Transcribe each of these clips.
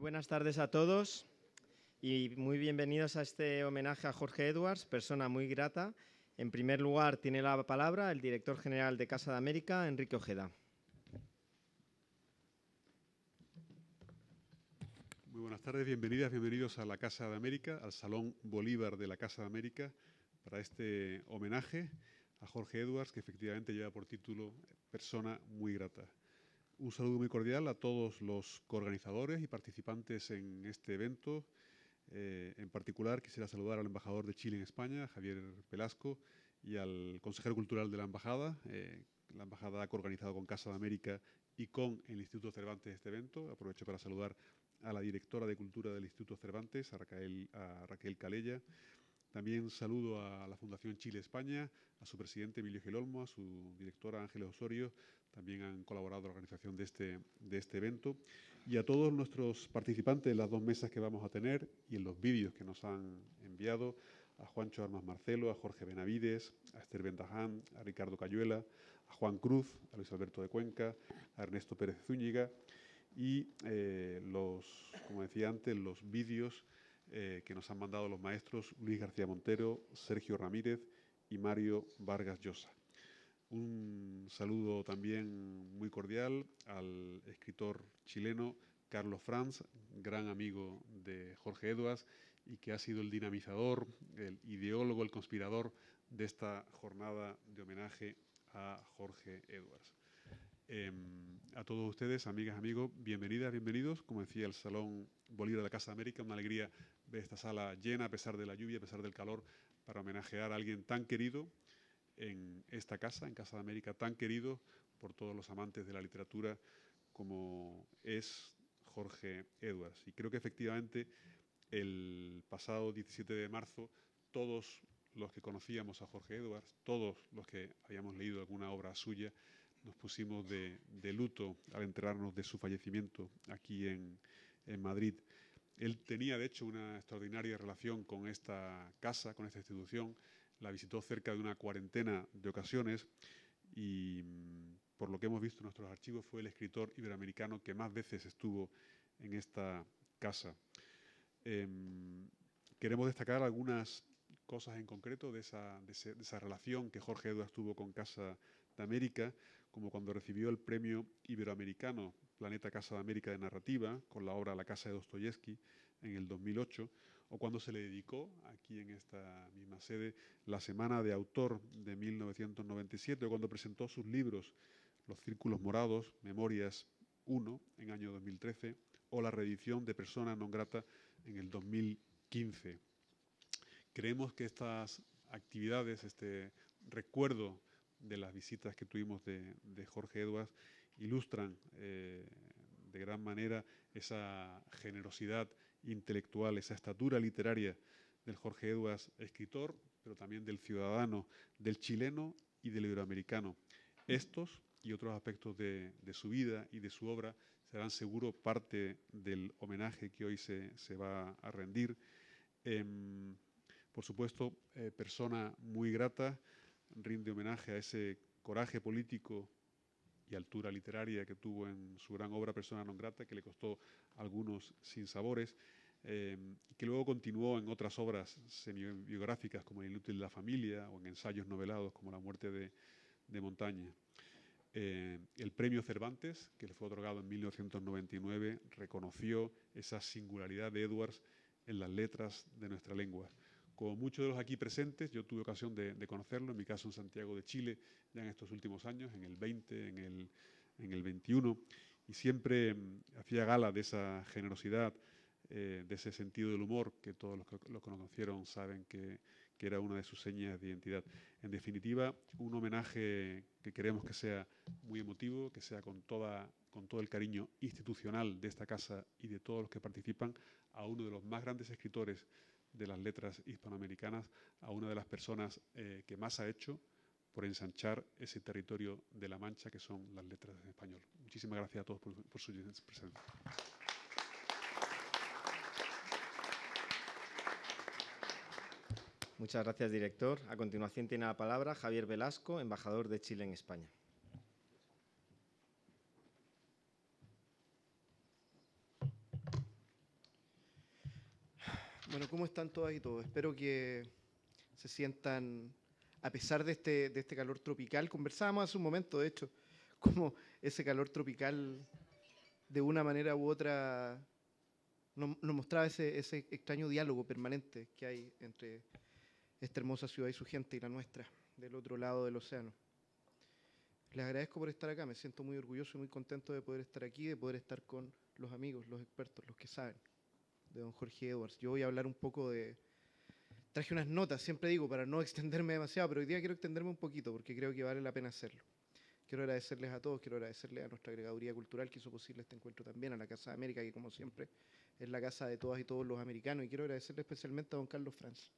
buenas tardes a todos y muy bienvenidos a este homenaje a Jorge Edwards, persona muy grata. En primer lugar, tiene la palabra el director general de Casa de América, Enrique Ojeda. Muy buenas tardes, bienvenidos a la Casa de América, al Salón Bolívar de la Casa de América, para este homenaje a Jorge Edwards, que efectivamente lleva por título Persona muy grata. Un saludo muy cordial a todos los coorganizadores y participantes en este evento. En particular, quisiera saludar al embajador de Chile en España, Javier Velasco, y al consejero cultural de la embajada. La embajada ha coorganizado con Casa de América y con el Instituto Cervantes este evento. Aprovecho para saludar a la directora de Cultura del Instituto Cervantes, a Raquel Calella. También saludo a la Fundación Chile-España, a su presidente Emilio Gil Olmo, a su directora Ángeles Osorio. También han colaborado en la organización de este evento. Y a todos nuestros participantes en las dos mesas que vamos a tener y en los vídeos que nos han enviado, a Juancho Armas Marcelo, a Jorge Benavides, a Esther Bentaján, a Ricardo Cayuela, a Juan Cruz, a Luis Alberto de Cuenca, a Ernesto Pérez Zúñiga y como decía antes, los vídeos que nos han mandado los maestros Luis García Montero, Sergio Ramírez y Mario Vargas Llosa. Un saludo también muy cordial al escritor chileno Carlos Franz, gran amigo de Jorge Edwards y que ha sido el dinamizador, el ideólogo, el conspirador de esta jornada de homenaje a Jorge Edwards. A todos ustedes, amigas, amigos, bienvenidas, bienvenidos. Como decía, el Salón Bolívar de la Casa de América, una alegría ver esta sala llena a pesar de la lluvia, a pesar del calor, para homenajear a alguien tan querido en esta casa, en Casa de América, tan querido por todos los amantes de la literatura como es Jorge Edwards. Y creo que efectivamente el pasado 17 de marzo todos los que conocíamos a Jorge Edwards, todos los que habíamos leído alguna obra suya, nos pusimos de luto al enterarnos de su fallecimiento aquí en Madrid. Él tenía, de hecho, una extraordinaria relación con esta casa, con esta institución. La visitó cerca de una cuarentena de ocasiones y, por lo que hemos visto en nuestros archivos, fue el escritor iberoamericano que más veces estuvo en esta casa. Queremos destacar algunas cosas en concreto de esa relación que Jorge Edwards tuvo con Casa de América, como cuando recibió el premio iberoamericano Planeta Casa de América de Narrativa, con la obra La Casa de Dostoyevsky, en el 2008, o cuando se le dedicó, aquí en esta misma sede, la Semana de Autor de 1997, o cuando presentó sus libros Los Círculos Morados, Memorias 1, en año 2013, o la reedición de Persona non grata en el 2015. Creemos que estas actividades, este recuerdo de las visitas que tuvimos de Jorge Edwards, ilustran de gran manera esa generosidad intelectual, esa estatura literaria del Jorge Edwards escritor, pero también del ciudadano, del chileno y del iberoamericano. Estos y otros aspectos de su vida y de su obra serán seguro parte del homenaje que hoy se va a rendir. Por supuesto, persona muy grata, rinde homenaje a ese coraje político y altura literaria que tuvo en su gran obra Persona non grata, que le costó algunos sinsabores, que luego continuó en otras obras semibiográficas como El inútil de la familia o en ensayos novelados como La muerte de Montaña. El premio Cervantes, que le fue otorgado en 1999, reconoció esa singularidad de Edwards en las letras de nuestra lengua. Como muchos de los aquí presentes, yo tuve ocasión de conocerlo, en mi caso en Santiago de Chile, ya en estos últimos años, en el 20, en el 21, y siempre hacía gala de esa generosidad, de ese sentido del humor que todos los que lo conocieron saben que era una de sus señas de identidad. En definitiva, un homenaje que queremos que sea muy emotivo, que sea con todo el cariño institucional de esta casa y de todos los que participan, a uno de los más grandes escritores de las letras hispanoamericanas, a una de las personas que más ha hecho por ensanchar ese territorio de La Mancha que son las letras en español. Muchísimas gracias a todos por su presencia. Muchas gracias, director. A continuación tiene la palabra Javier Velasco, embajador de Chile en España. Bueno, ¿cómo están todas y todos? Espero que se sientan, a pesar de este calor tropical. Conversábamos hace un momento, de hecho, cómo ese calor tropical, de una manera u otra, nos mostraba ese extraño diálogo permanente que hay entre esta hermosa ciudad y su gente y la nuestra, del otro lado del océano. Les agradezco por estar acá, me siento muy orgulloso y muy contento de poder estar aquí, de poder estar con los amigos, los expertos, los que saben, de don Jorge Edwards. Yo voy a hablar un poco de... Traje unas notas, siempre digo, para no extenderme demasiado, pero hoy día quiero extenderme un poquito porque creo que vale la pena hacerlo. Quiero agradecerles a todos, quiero agradecerles a nuestra agregaduría cultural que hizo posible este encuentro también, a la Casa de América, que como siempre es la casa de todas y todos los americanos, y quiero agradecerle especialmente a don Carlos Franz.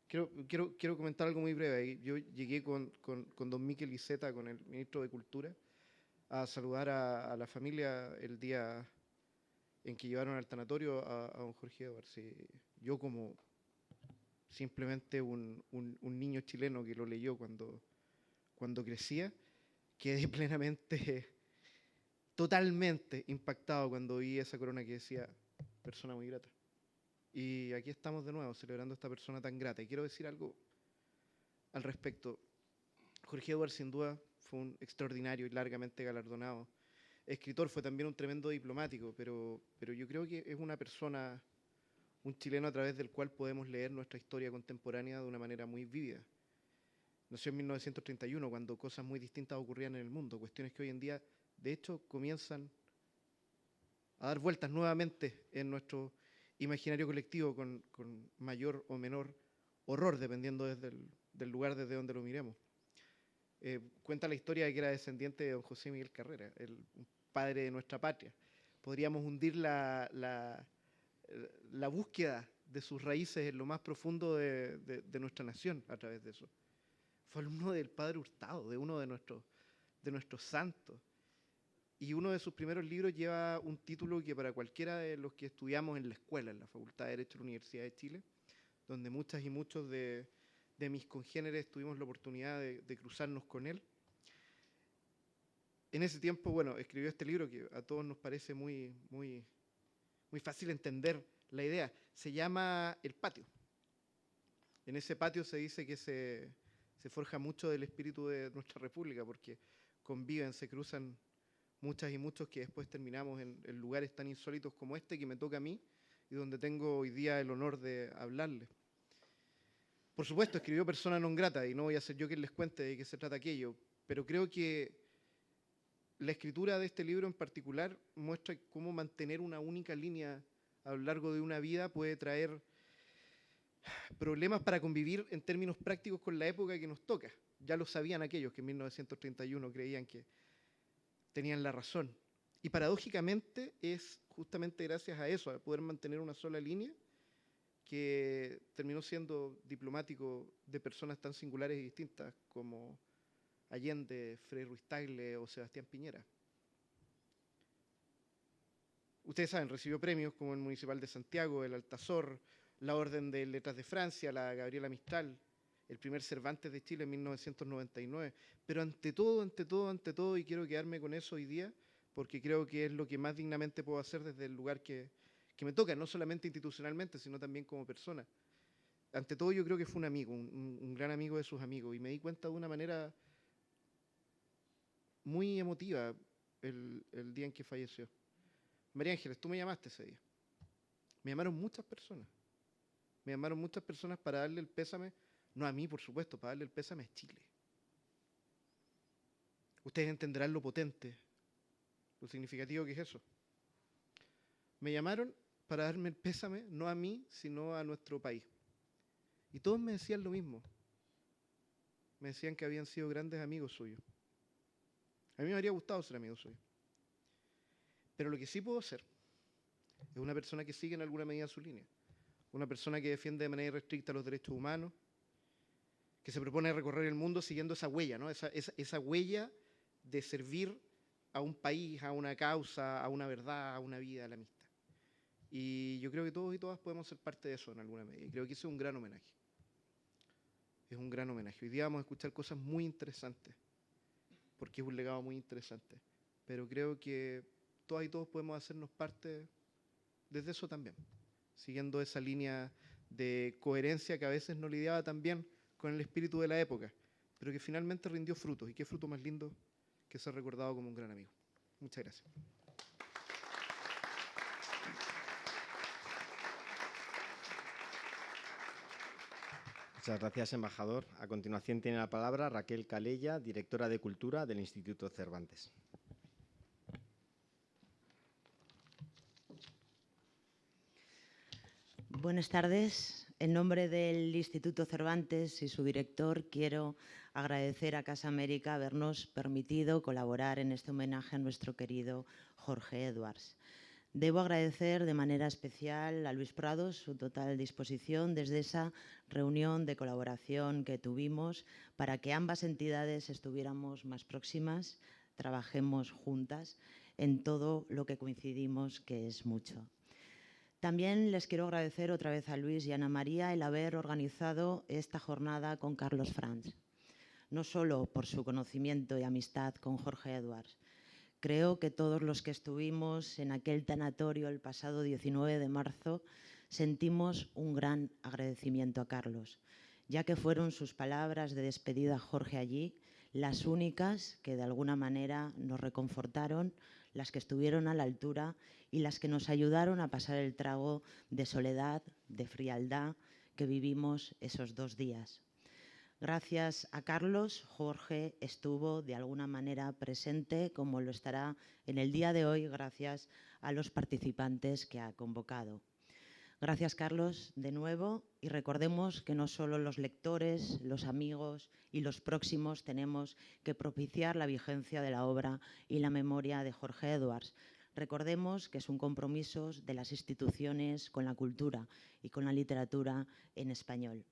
Quiero comentar algo muy breve. Yo llegué con don Miquel Iceta, con el ministro de Cultura, a saludar a la familia el día en que llevaron al tanatorio a don Jorge Edwards. Yo como simplemente un niño chileno que lo leyó cuando crecía, quedé plenamente, totalmente impactado cuando vi esa corona que decía persona muy grata. Y aquí estamos de nuevo celebrando a esta persona tan grata. Y quiero decir algo al respecto. Jorge Edwards sin duda fue un extraordinario y largamente galardonado escritor, fue también un tremendo diplomático, pero yo creo que es una persona, un chileno a través del cual podemos leer nuestra historia contemporánea de una manera muy vívida. Nació en 1931, cuando cosas muy distintas ocurrían en el mundo, cuestiones que hoy en día, de hecho, comienzan a dar vueltas nuevamente en nuestro imaginario colectivo con mayor o menor horror, dependiendo del lugar desde donde lo miremos. Cuenta la historia de que era descendiente de don José Miguel Carrera, el padre de nuestra patria. Podríamos hundir la búsqueda de sus raíces en lo más profundo de nuestra nación a través de eso. Fue alumno del padre Hurtado, de uno de nuestros santos. Y uno de sus primeros libros lleva un título que para cualquiera de los que estudiamos en la escuela, en la Facultad de Derecho de la Universidad de Chile, donde muchas y muchos de mis congéneres tuvimos la oportunidad de cruzarnos con él. En ese tiempo, bueno, escribió este libro que a todos nos parece muy fácil entender la idea. Se llama El Patio. En ese patio se dice que se forja mucho del espíritu de nuestra república, porque conviven, se cruzan muchas y muchos que después terminamos en lugares tan insólitos como este que me toca a mí y donde tengo hoy día el honor de hablarles. Por supuesto, escribió Persona non grata y no voy a ser yo quien les cuente de qué se trata aquello, pero creo que la escritura de este libro en particular muestra cómo mantener una única línea a lo largo de una vida puede traer problemas para convivir en términos prácticos con la época que nos toca. Ya lo sabían aquellos que en 1931 creían que tenían la razón. Y paradójicamente es justamente gracias a eso, a poder mantener una sola línea, que terminó siendo diplomático de personas tan singulares y distintas como Allende, Frei Ruiz Tagle o Sebastián Piñera. Ustedes saben, recibió premios como el Municipal de Santiago, el Altazor, la Orden de Letras de Francia, la Gabriela Mistral, el primer Cervantes de Chile en 1999. Pero ante todo, y quiero quedarme con eso hoy día, porque creo que es lo que más dignamente puedo hacer desde el lugar que me toca, no solamente institucionalmente, sino también como persona. Ante todo, yo creo que fue un amigo, un gran amigo de sus amigos, y me di cuenta de una manera muy emotiva el día en que falleció. María Ángeles, tú me llamaste ese día. Me llamaron muchas personas. Me llamaron muchas personas para darle el pésame, no a mí, por supuesto, para darle el pésame a Chile. Ustedes entenderán lo potente, lo significativo que es eso. Me llamaron para darme el pésame, no a mí, sino a nuestro país. Y todos me decían lo mismo. Me decían que habían sido grandes amigos suyos. A mí me habría gustado ser amigo suyo. Pero lo que sí puedo ser es una persona que sigue en alguna medida su línea. Una persona que defiende de manera irrestricta los derechos humanos, que se propone recorrer el mundo siguiendo esa huella, ¿no? Esa huella de servir a un país, a una causa, a una verdad, a una vida, a la amistad. Y yo creo que todos y todas podemos ser parte de eso en alguna medida. Y creo que ese es un gran homenaje. Es un gran homenaje. Hoy día vamos a escuchar cosas muy interesantes, porque es un legado muy interesante. Pero creo que todas y todos podemos hacernos parte desde eso también. siguiendo esa línea de coherencia que a veces no lidiaba tan bien con el espíritu de la época, pero que finalmente rindió frutos. Y qué fruto más lindo que ser recordado como un gran amigo. Muchas gracias. Muchas gracias, embajador. A continuación tiene la palabra Raquel Calella, directora de Cultura del Instituto Cervantes. Buenas tardes. En nombre del Instituto Cervantes y su director, quiero agradecer a Casa América habernos permitido colaborar en este homenaje a nuestro querido Jorge Edwards. Debo agradecer de manera especial a Luis Prados su total disposición desde esa reunión de colaboración que tuvimos para que ambas entidades estuviéramos más próximas, trabajemos juntas en todo lo que coincidimos, que es mucho. También les quiero agradecer otra vez a Luis y a Ana María el haber organizado esta jornada con Carlos Franz, no solo por su conocimiento y amistad con Jorge Edwards. Creo que todos los que estuvimos en aquel tanatorio el pasado 19 de marzo sentimos un gran agradecimiento a Carlos, ya que fueron sus palabras de despedida a Jorge allí las únicas que de alguna manera nos reconfortaron, las que estuvieron a la altura y las que nos ayudaron a pasar el trago de soledad, de frialdad que vivimos esos 2 días. Gracias a Carlos, Jorge estuvo de alguna manera presente, como lo estará en el día de hoy, gracias a los participantes que ha convocado. Gracias, Carlos, de nuevo, y recordemos que no solo los lectores, los amigos y los próximos tenemos que propiciar la vigencia de la obra y la memoria de Jorge Edwards. Recordemos que es un compromiso de las instituciones con la cultura y con la literatura en español.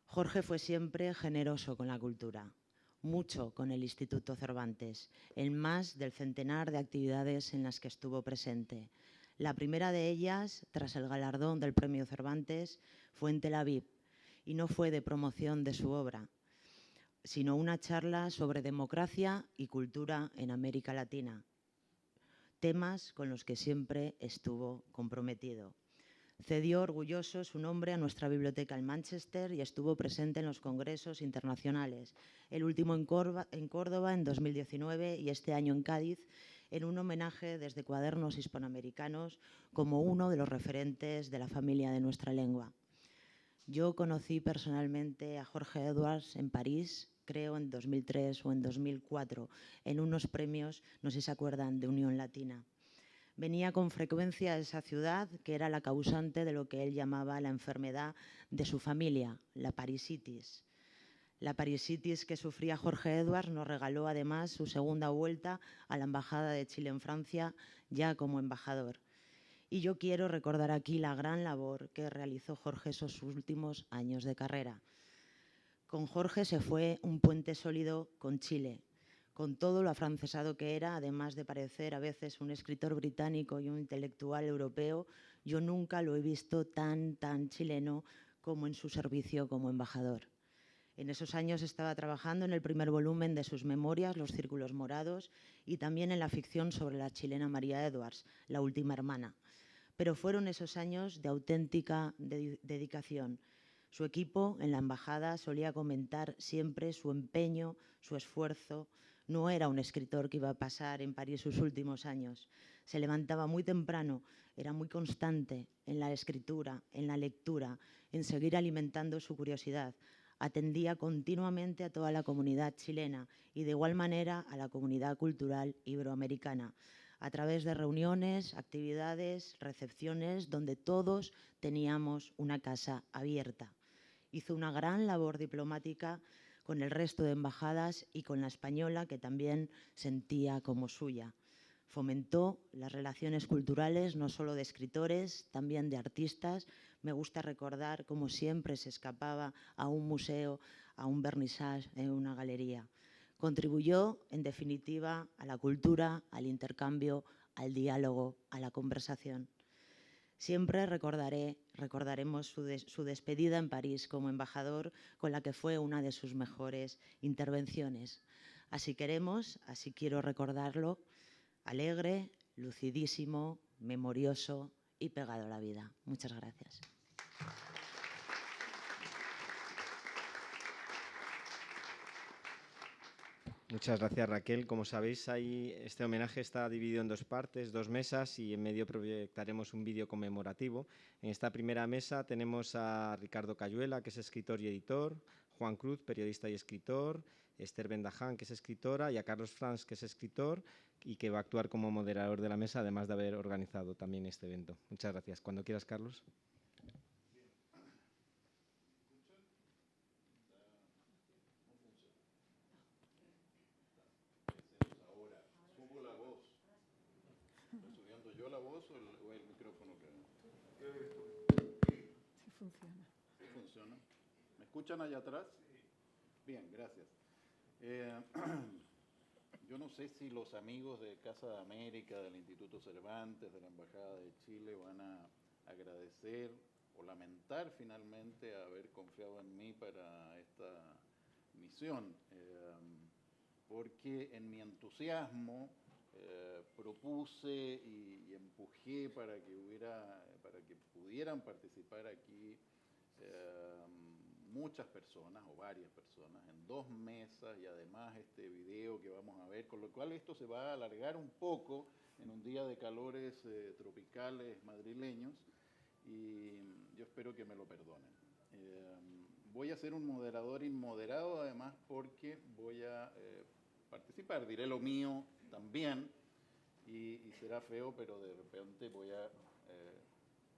Jorge fue siempre generoso con la cultura, mucho con el Instituto Cervantes, en más del centenar de actividades en las que estuvo presente. La primera de ellas, tras el galardón del Premio Cervantes, fue en Tel Aviv y no fue de promoción de su obra, sino una charla sobre democracia y cultura en América Latina, temas con los que siempre estuvo comprometido. Cedió orgulloso su nombre a nuestra biblioteca en Manchester y estuvo presente en los congresos internacionales, el último en Córdoba en 2019 y este año en Cádiz, en un homenaje desde Cuadernos Hispanoamericanos como uno de los referentes de la familia de nuestra lengua. Yo conocí personalmente a Jorge Edwards en París, creo en 2003 o en 2004, en unos premios, no sé si se acuerdan, de Unión Latina. Venía con frecuencia a esa ciudad, que era la causante de lo que él llamaba la enfermedad de su familia, la parisitis. La parisitis que sufría Jorge Edwards nos regaló además su segunda vuelta a la Embajada de Chile en Francia, ya como embajador. Y yo quiero recordar aquí la gran labor que realizó Jorge esos últimos años de carrera. Con Jorge se fue un puente sólido con Chile, con todo lo afrancesado que era, además de parecer a veces un escritor británico y un intelectual europeo, yo nunca lo he visto tan chileno como en su servicio como embajador. En esos años estaba trabajando en el primer volumen de sus memorias, Los Círculos Morados, y también en la ficción sobre la chilena María Edwards, La última hermana. Pero fueron esos años de auténtica dedicación. Su equipo en la embajada solía comentar siempre su empeño, su esfuerzo. No era un escritor que iba a pasar en París sus últimos años. Se levantaba muy temprano, era muy constante en la escritura, en la lectura, en seguir alimentando su curiosidad. Atendía continuamente a toda la comunidad chilena y de igual manera a la comunidad cultural iberoamericana, a través de reuniones, actividades, recepciones, donde todos teníamos una casa abierta. Hizo una gran labor diplomática con el resto de embajadas y con la española, que también sentía como suya. Fomentó las relaciones culturales, no solo de escritores, también de artistas. Me gusta recordar cómo siempre se escapaba a un museo, a un vernissage en una galería. Contribuyó, en definitiva, a la cultura, al intercambio, al diálogo, a la conversación. Siempre recordaremos su despedida en París como embajador, con la que fue una de sus mejores intervenciones. Así quiero recordarlo, alegre, lucidísimo, memorioso y pegado a la vida. Muchas gracias. Muchas gracias, Raquel. Como sabéis, este homenaje está dividido en dos partes, dos mesas, y en medio proyectaremos un vídeo conmemorativo. En esta primera mesa tenemos a Ricardo Cayuela, que es escritor y editor, Juan Cruz, periodista y escritor, Esther Bendaján, que es escritora, y a Carlos Franz, que es escritor y que va a actuar como moderador de la mesa, además de haber organizado también este evento. Muchas gracias. Cuando quieras, Carlos. ¿Yo la voz o el micrófono? Sí funciona. ¿Sí funciona? ¿Me escuchan allá atrás? Bien, gracias. Yo no sé si los amigos de Casa de América, del Instituto Cervantes, de la Embajada de Chile van a agradecer o lamentar finalmente haber confiado en mí para esta misión, porque en mi entusiasmo propuse y empujé para que pudieran participar aquí muchas personas o varias personas en dos mesas, y además este video que vamos a ver, con lo cual esto se va a alargar un poco en un día de calores tropicales madrileños, y yo espero que me lo perdonen. Voy a ser un moderador inmoderado, además, porque voy a participar, diré lo mío también, y será feo, pero de repente voy a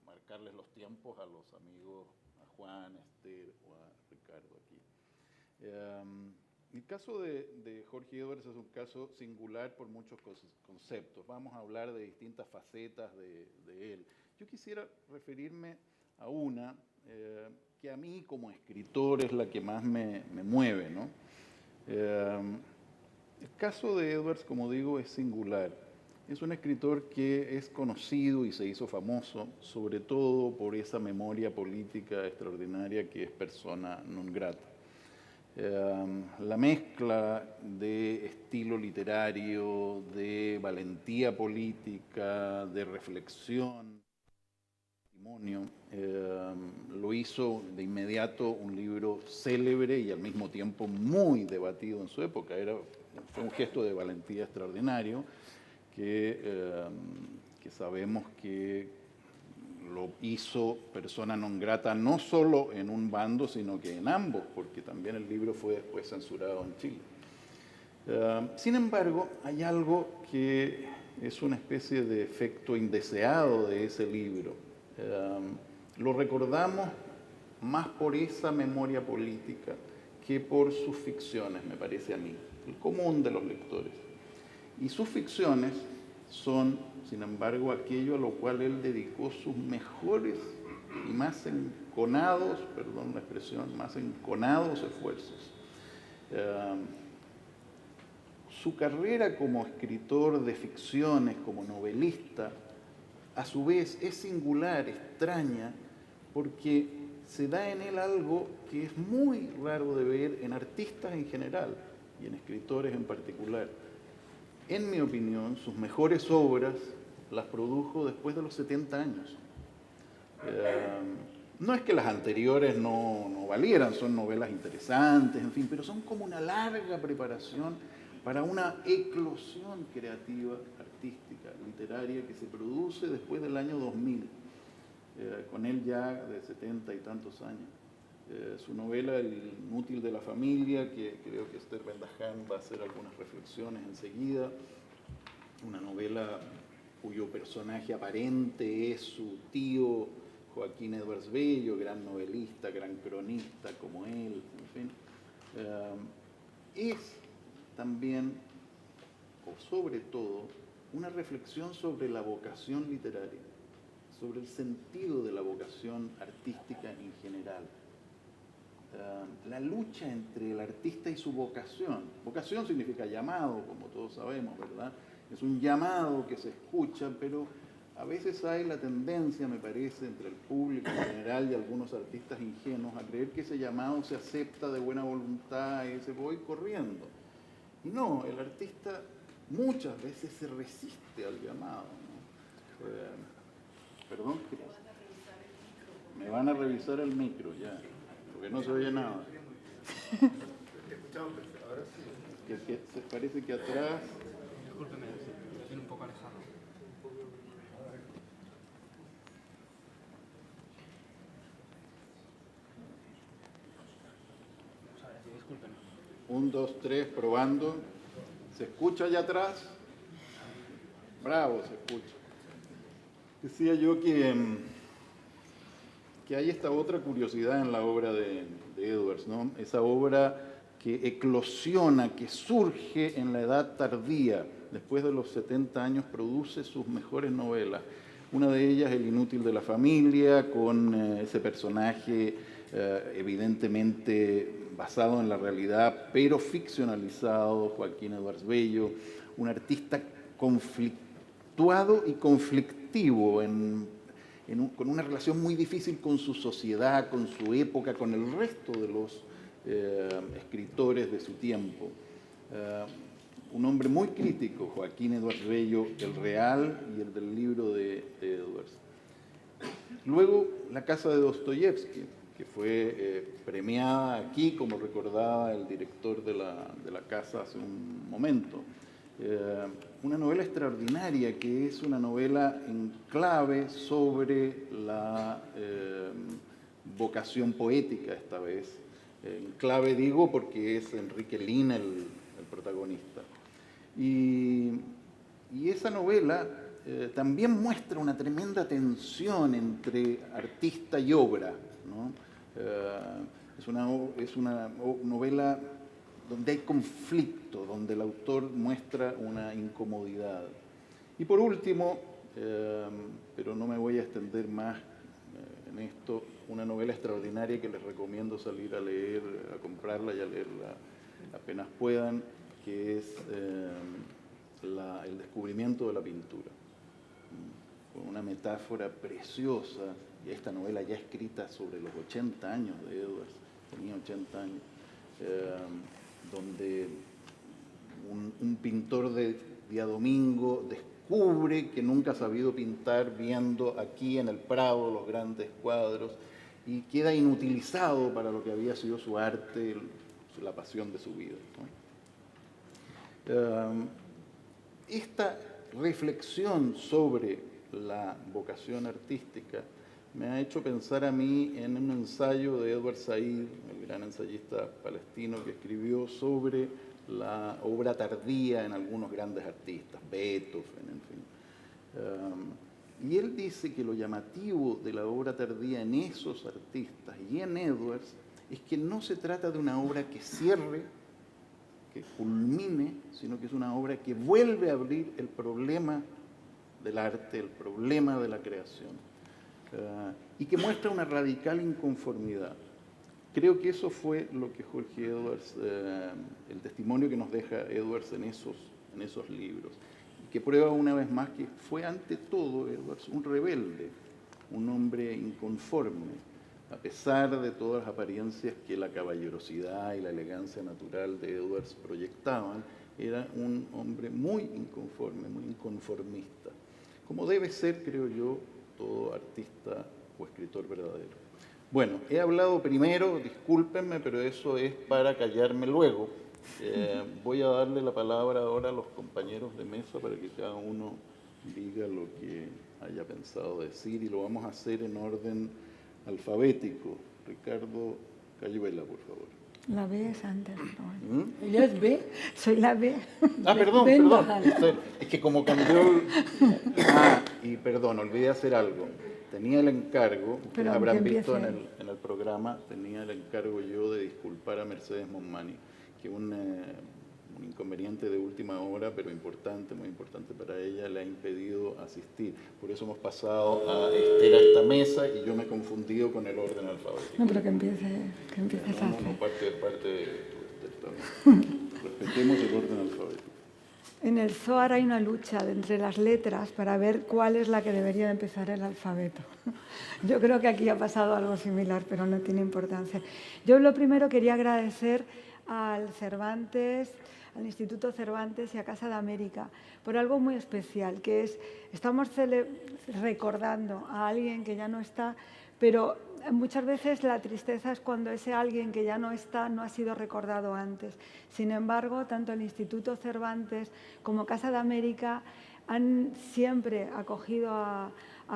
marcarles los tiempos a los amigos, a Juan, a Esther o a Ricardo aquí. El caso de Jorge Edwards es un caso singular por muchos conceptos. Vamos a hablar de distintas facetas de él. Yo quisiera referirme a una que a mí como escritor es la que más me mueve, ¿no? El caso de Edwards, como digo, es singular. Es un escritor que es conocido y se hizo famoso, sobre todo por esa memoria política extraordinaria que es Persona non grata. La mezcla de estilo literario, de valentía política, de reflexión, testimonio, lo hizo de inmediato un libro célebre y al mismo tiempo muy debatido en su época. Fue un gesto de valentía extraordinario que sabemos que lo hizo Persona non grata no solo en un bando, sino que en ambos, porque también el libro fue después censurado en Chile. Sin embargo, hay algo que es una especie de efecto indeseado de ese libro. Lo recordamos más por esa memoria política que por sus ficciones, me parece a mí, el común de los lectores. Y sus ficciones son, sin embargo, aquello a lo cual él dedicó sus mejores y más enconados, perdón la expresión, más enconados esfuerzos. Su carrera como escritor de ficciones, como novelista, a su vez es singular, extraña, porque se da en él algo que es muy raro de ver en artistas en general y en escritores en particular. En mi opinión, sus mejores obras las produjo después de los 70 años. No es que las anteriores no valieran, son novelas interesantes, en fin, pero son como una larga preparación para una eclosión creativa, artística, literaria que se produce después del año 2000, con él ya de 70 y tantos años. Su novela El inútil de la familia, que creo que Esther Bendaján va a hacer algunas reflexiones enseguida, una novela cuyo personaje aparente es su tío Joaquín Edwards Bello, gran novelista, gran cronista como él, en fin. Es también, o sobre todo, una reflexión sobre la vocación literaria, sobre el sentido de la vocación artística en general. La lucha entre el artista y su vocación. Vocación significa llamado, como todos sabemos, ¿verdad? Es un llamado que se escucha, pero a veces hay la tendencia, me parece, entre el público en general y algunos artistas ingenuos a creer que ese llamado se acepta de buena voluntad y se voy corriendo. Y no, el artista muchas veces se resiste al llamado, ¿no? Perdón, me van a revisar el micro ya, porque no se oye nada. Parece que atrás... Discúlpeme, viene un poco alejado. Discúlpeme. 1, 2, 3, probando. ¿Se escucha allá atrás? Bravo, se escucha. Decía yo que hay esta otra curiosidad en la obra de Edwards, ¿no? Esa obra que eclosiona, que surge en la edad tardía, después de los 70 años, produce sus mejores novelas. Una de ellas, El inútil de la familia, con ese personaje evidentemente basado en la realidad, pero ficcionalizado, Joaquín Edwards Bello, un artista conflictuado y conflictivo, con una relación muy difícil con su sociedad, con su época, con el resto de los escritores de su tiempo. Un hombre muy crítico, Joaquín Edwards Bello, el real y el del libro de Edwards. Luego, La casa de Dostoyevsky, que fue premiada aquí, como recordaba el director de la casa hace un momento. Una novela extraordinaria, que es una novela en clave sobre la vocación poética esta vez. En clave digo porque es Enrique Lihn el protagonista. Y esa novela también muestra una tremenda tensión entre artista y obra, ¿no? Es una novela donde hay conflicto, donde el autor muestra una incomodidad. Y por último, pero no me voy a extender más en esto, una novela extraordinaria que les recomiendo salir a leer, a comprarla y a leerla apenas puedan, que es El descubrimiento de la pintura, con una metáfora preciosa, y esta novela ya escrita sobre los 80 años de Edwards, tenía 80 años, donde un pintor de día domingo descubre que nunca ha sabido pintar viendo aquí en el Prado los grandes cuadros y queda inutilizado para lo que había sido su arte, la pasión de su vida, ¿no? Esta reflexión sobre la vocación artística me ha hecho pensar a mí en un ensayo de Edward Said, el gran ensayista palestino, que escribió sobre la obra tardía en algunos grandes artistas, Beethoven, en fin. Y él dice que lo llamativo de la obra tardía en esos artistas y en Edwards es que no se trata de una obra que cierre, que culmine, sino que es una obra que vuelve a abrir el problema del arte, el problema de la creación. Y que muestra una radical inconformidad. Creo que eso fue lo que Jorge Edwards, el testimonio que nos deja Edwards en esos libros, y que prueba una vez más que fue ante todo Edwards un rebelde, un hombre inconforme, a pesar de todas las apariencias que la caballerosidad y la elegancia natural de Edwards proyectaban. Era un hombre muy inconforme, muy inconformista, como debe ser, creo yo, todo artista o escritor verdadero. Bueno, he hablado primero, discúlpenme, pero eso es para callarme luego. Voy a darle la palabra ahora a los compañeros de mesa para que cada uno diga lo que haya pensado decir, y lo vamos a hacer en orden alfabético. Ricardo Cayuela, por favor. La B es antes. ¿no? ¿Ella es B? Soy la B. Ah, perdón, perdón. Es que como cambió... y perdón, olvidé hacer algo. Tenía el encargo, ustedes habrán visto en el programa, tenía el encargo yo de disculpar a Mercedes Monmani, que un inconveniente de última hora, pero importante, muy importante para ella, le ha impedido asistir. Por eso hemos pasado a Esther a esta mesa y yo me he confundido con el orden alfabético. No, pero que empieces a hacer. No, parte de tu respetemos el orden alfabético. En el Zohar hay una lucha entre las letras para ver cuál es la que debería de empezar el alfabeto. Yo creo que aquí ha pasado algo similar, pero no tiene importancia. Yo lo primero quería agradecer al Cervantes, al Instituto Cervantes y a Casa de América por algo muy especial, que es, estamos recordando a alguien que ya no está, pero muchas veces la tristeza es cuando ese alguien que ya no está no ha sido recordado antes. Sin embargo, tanto el Instituto Cervantes como Casa de América han siempre acogido a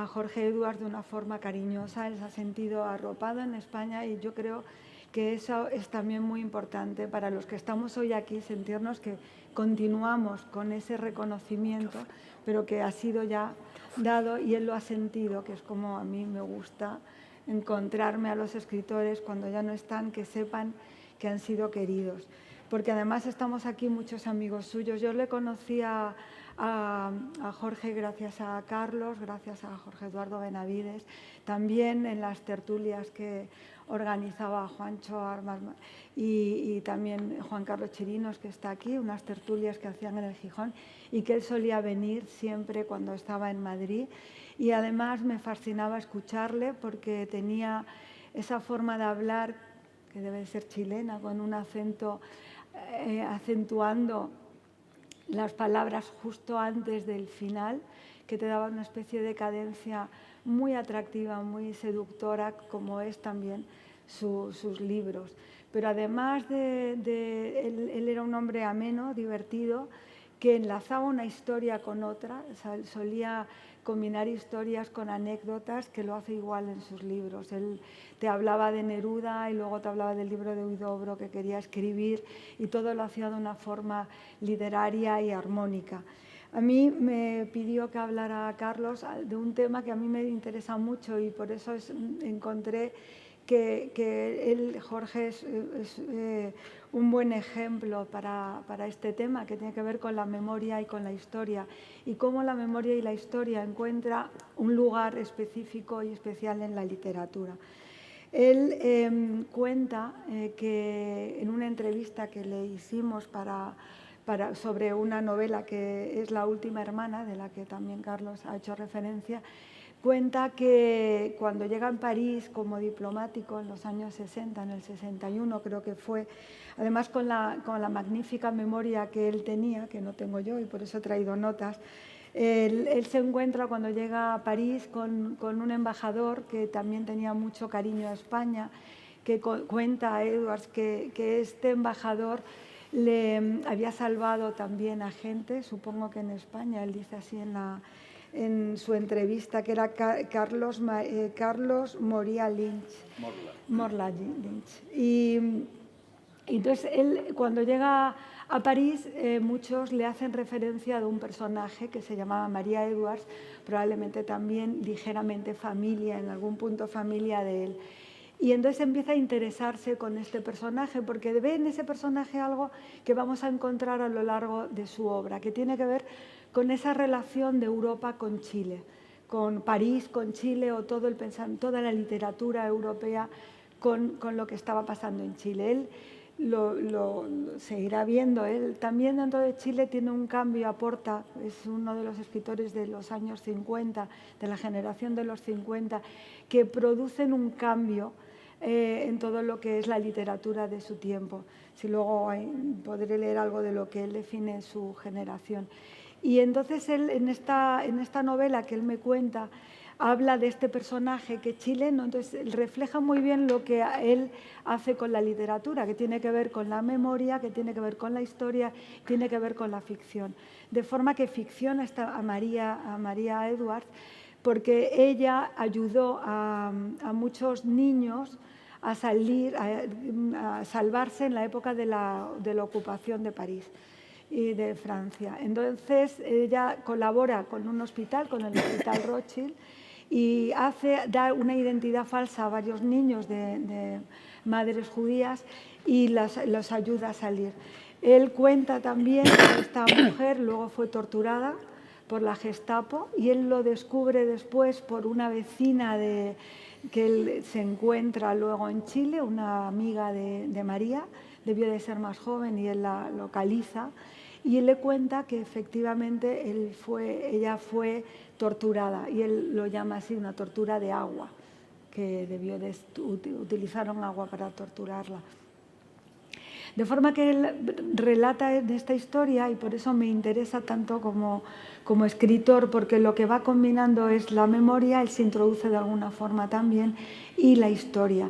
Jorge Edwards de una forma cariñosa, él se ha sentido arropado en España y yo creo que eso es también muy importante para los que estamos hoy aquí, sentirnos que continuamos con ese reconocimiento, pero que ha sido ya dado y él lo ha sentido, que es como a mí me gusta encontrarme a los escritores cuando ya no están, que sepan que han sido queridos. Porque además estamos aquí muchos amigos suyos. Yo le conocí a Jorge gracias a Carlos, gracias a Jorge Eduardo Benavides, también en las tertulias que organizaba Juancho Armas y también Juan Carlos Chirinos, que está aquí, unas tertulias que hacían en el Gijón y que él solía venir siempre cuando estaba en Madrid. Y además me fascinaba escucharle porque tenía esa forma de hablar, que debe ser chilena, con un acento acentuando las palabras justo antes del final, que te daba una especie de cadencia muy atractiva, muy seductora, como es también sus libros. Pero además él era un hombre ameno, divertido, que enlazaba una historia con otra, solía combinar historias con anécdotas, que lo hace igual en sus libros. Él te hablaba de Neruda y luego te hablaba del libro de Huidobro que quería escribir y todo lo hacía de una forma literaria y armónica. A mí me pidió que hablara a Carlos de un tema que a mí me interesa mucho y por eso encontré que él, Jorge, es un buen ejemplo para este tema que tiene que ver con la memoria y con la historia y cómo la memoria y la historia encuentran un lugar específico y especial en la literatura. Él cuenta que en una entrevista que le hicimos sobre una novela que es La última hermana, de la que también Carlos ha hecho referencia, cuenta que cuando llega en París como diplomático en los años 60, en el 61 creo que fue, además con la magnífica memoria que él tenía, que no tengo yo y por eso he traído notas, él se encuentra cuando llega a París con un embajador que también tenía mucho cariño a España, que cuenta a Edwards que este embajador le había salvado también a gente, supongo que en España, él dice así en su entrevista, que era Carlos Moria Lynch. Morla Lynch. Y entonces él, cuando llega a París, muchos le hacen referencia de un personaje que se llamaba María Edwards, probablemente también ligeramente familia, en algún punto familia de él. Y entonces empieza a interesarse con este personaje porque ve en ese personaje algo que vamos a encontrar a lo largo de su obra, que tiene que ver con esa relación de Europa con Chile, con París, con Chile o toda la literatura europea con lo que estaba pasando en Chile. Él lo seguirá viendo. Él también dentro de Chile tiene un cambio, aporta, es uno de los escritores de los años 50, de la generación de los 50, que producen un cambio en todo lo que es la literatura de su tiempo. Si luego podré leer algo de lo que él define su generación. Y entonces él en esta novela que él me cuenta habla de este personaje que es chileno, entonces refleja muy bien lo que él hace con la literatura, que tiene que ver con la memoria, que tiene que ver con la historia, tiene que ver con la ficción. De forma que ficciona a María Edwards porque ella ayudó a muchos niños a salvarse en la época de la ocupación de París y de Francia. Entonces ella colabora con un hospital, con el Hospital Rothschild, y da una identidad falsa a varios niños de madres judías y los ayuda a salir. Él cuenta también que esta mujer luego fue torturada por la Gestapo y él lo descubre después por una vecina que él se encuentra luego en Chile, una amiga de María, debió de ser más joven y él la localiza y él le cuenta que efectivamente ella fue torturada y él lo llama así, una tortura de agua, que utilizaron agua para torturarla. De forma que él relata en esta historia, y por eso me interesa tanto como escritor, porque lo que va combinando es la memoria, él se introduce de alguna forma también, y la historia.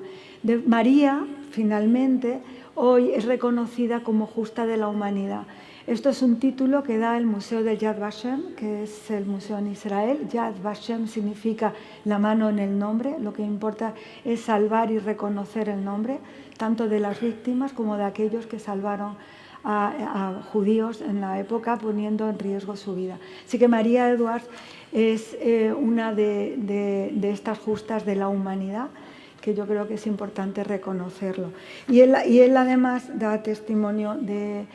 María, finalmente, hoy es reconocida como justa de la humanidad. Esto es un título que da el Museo de Yad Vashem, que es el museo en Israel. Yad Vashem significa la mano en el nombre. Lo que importa es salvar y reconocer el nombre, tanto de las víctimas como de aquellos que salvaron a judíos en la época, poniendo en riesgo su vida. Así que María Edwards es una de estas justas de la humanidad, que yo creo que es importante reconocerlo. Y él además da testimonio de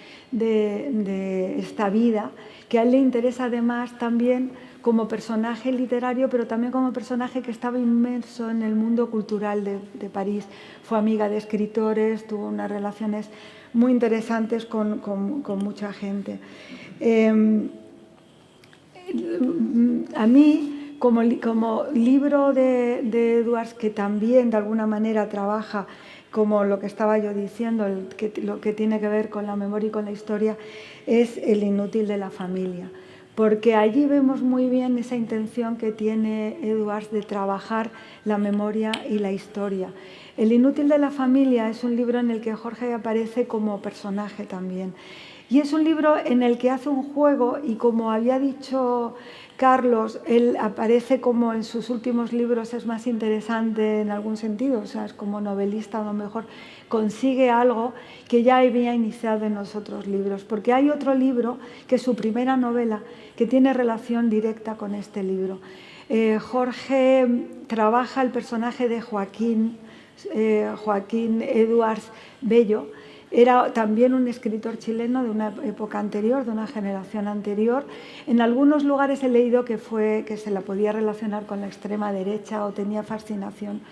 esta vida, que a él le interesa además también como personaje literario, pero también como personaje que estaba inmerso en el mundo cultural de París. Fue amiga de escritores, tuvo unas relaciones muy interesantes con mucha gente. A mí, como libro de Edwards, que también de alguna manera trabaja como lo que estaba yo diciendo, lo que tiene que ver con la memoria y con la historia, es El inútil de la familia. Porque allí vemos muy bien esa intención que tiene Edwards de trabajar la memoria y la historia. El inútil de la familia es un libro en el que Jorge aparece como personaje también. Y es un libro en el que hace un juego, y como había dicho Carlos, él aparece como en sus últimos libros, es más interesante en algún sentido, o sea, es como novelista, a lo mejor consigue algo que ya había iniciado en los otros libros, porque hay otro libro, que es su primera novela, que tiene relación directa con este libro. Jorge trabaja el personaje de Joaquín Edwards Bello. Era también un escritor chileno de una época anterior, de una generación anterior. En algunos lugares he leído que se la podía relacionar con la extrema derecha o tenía fascinación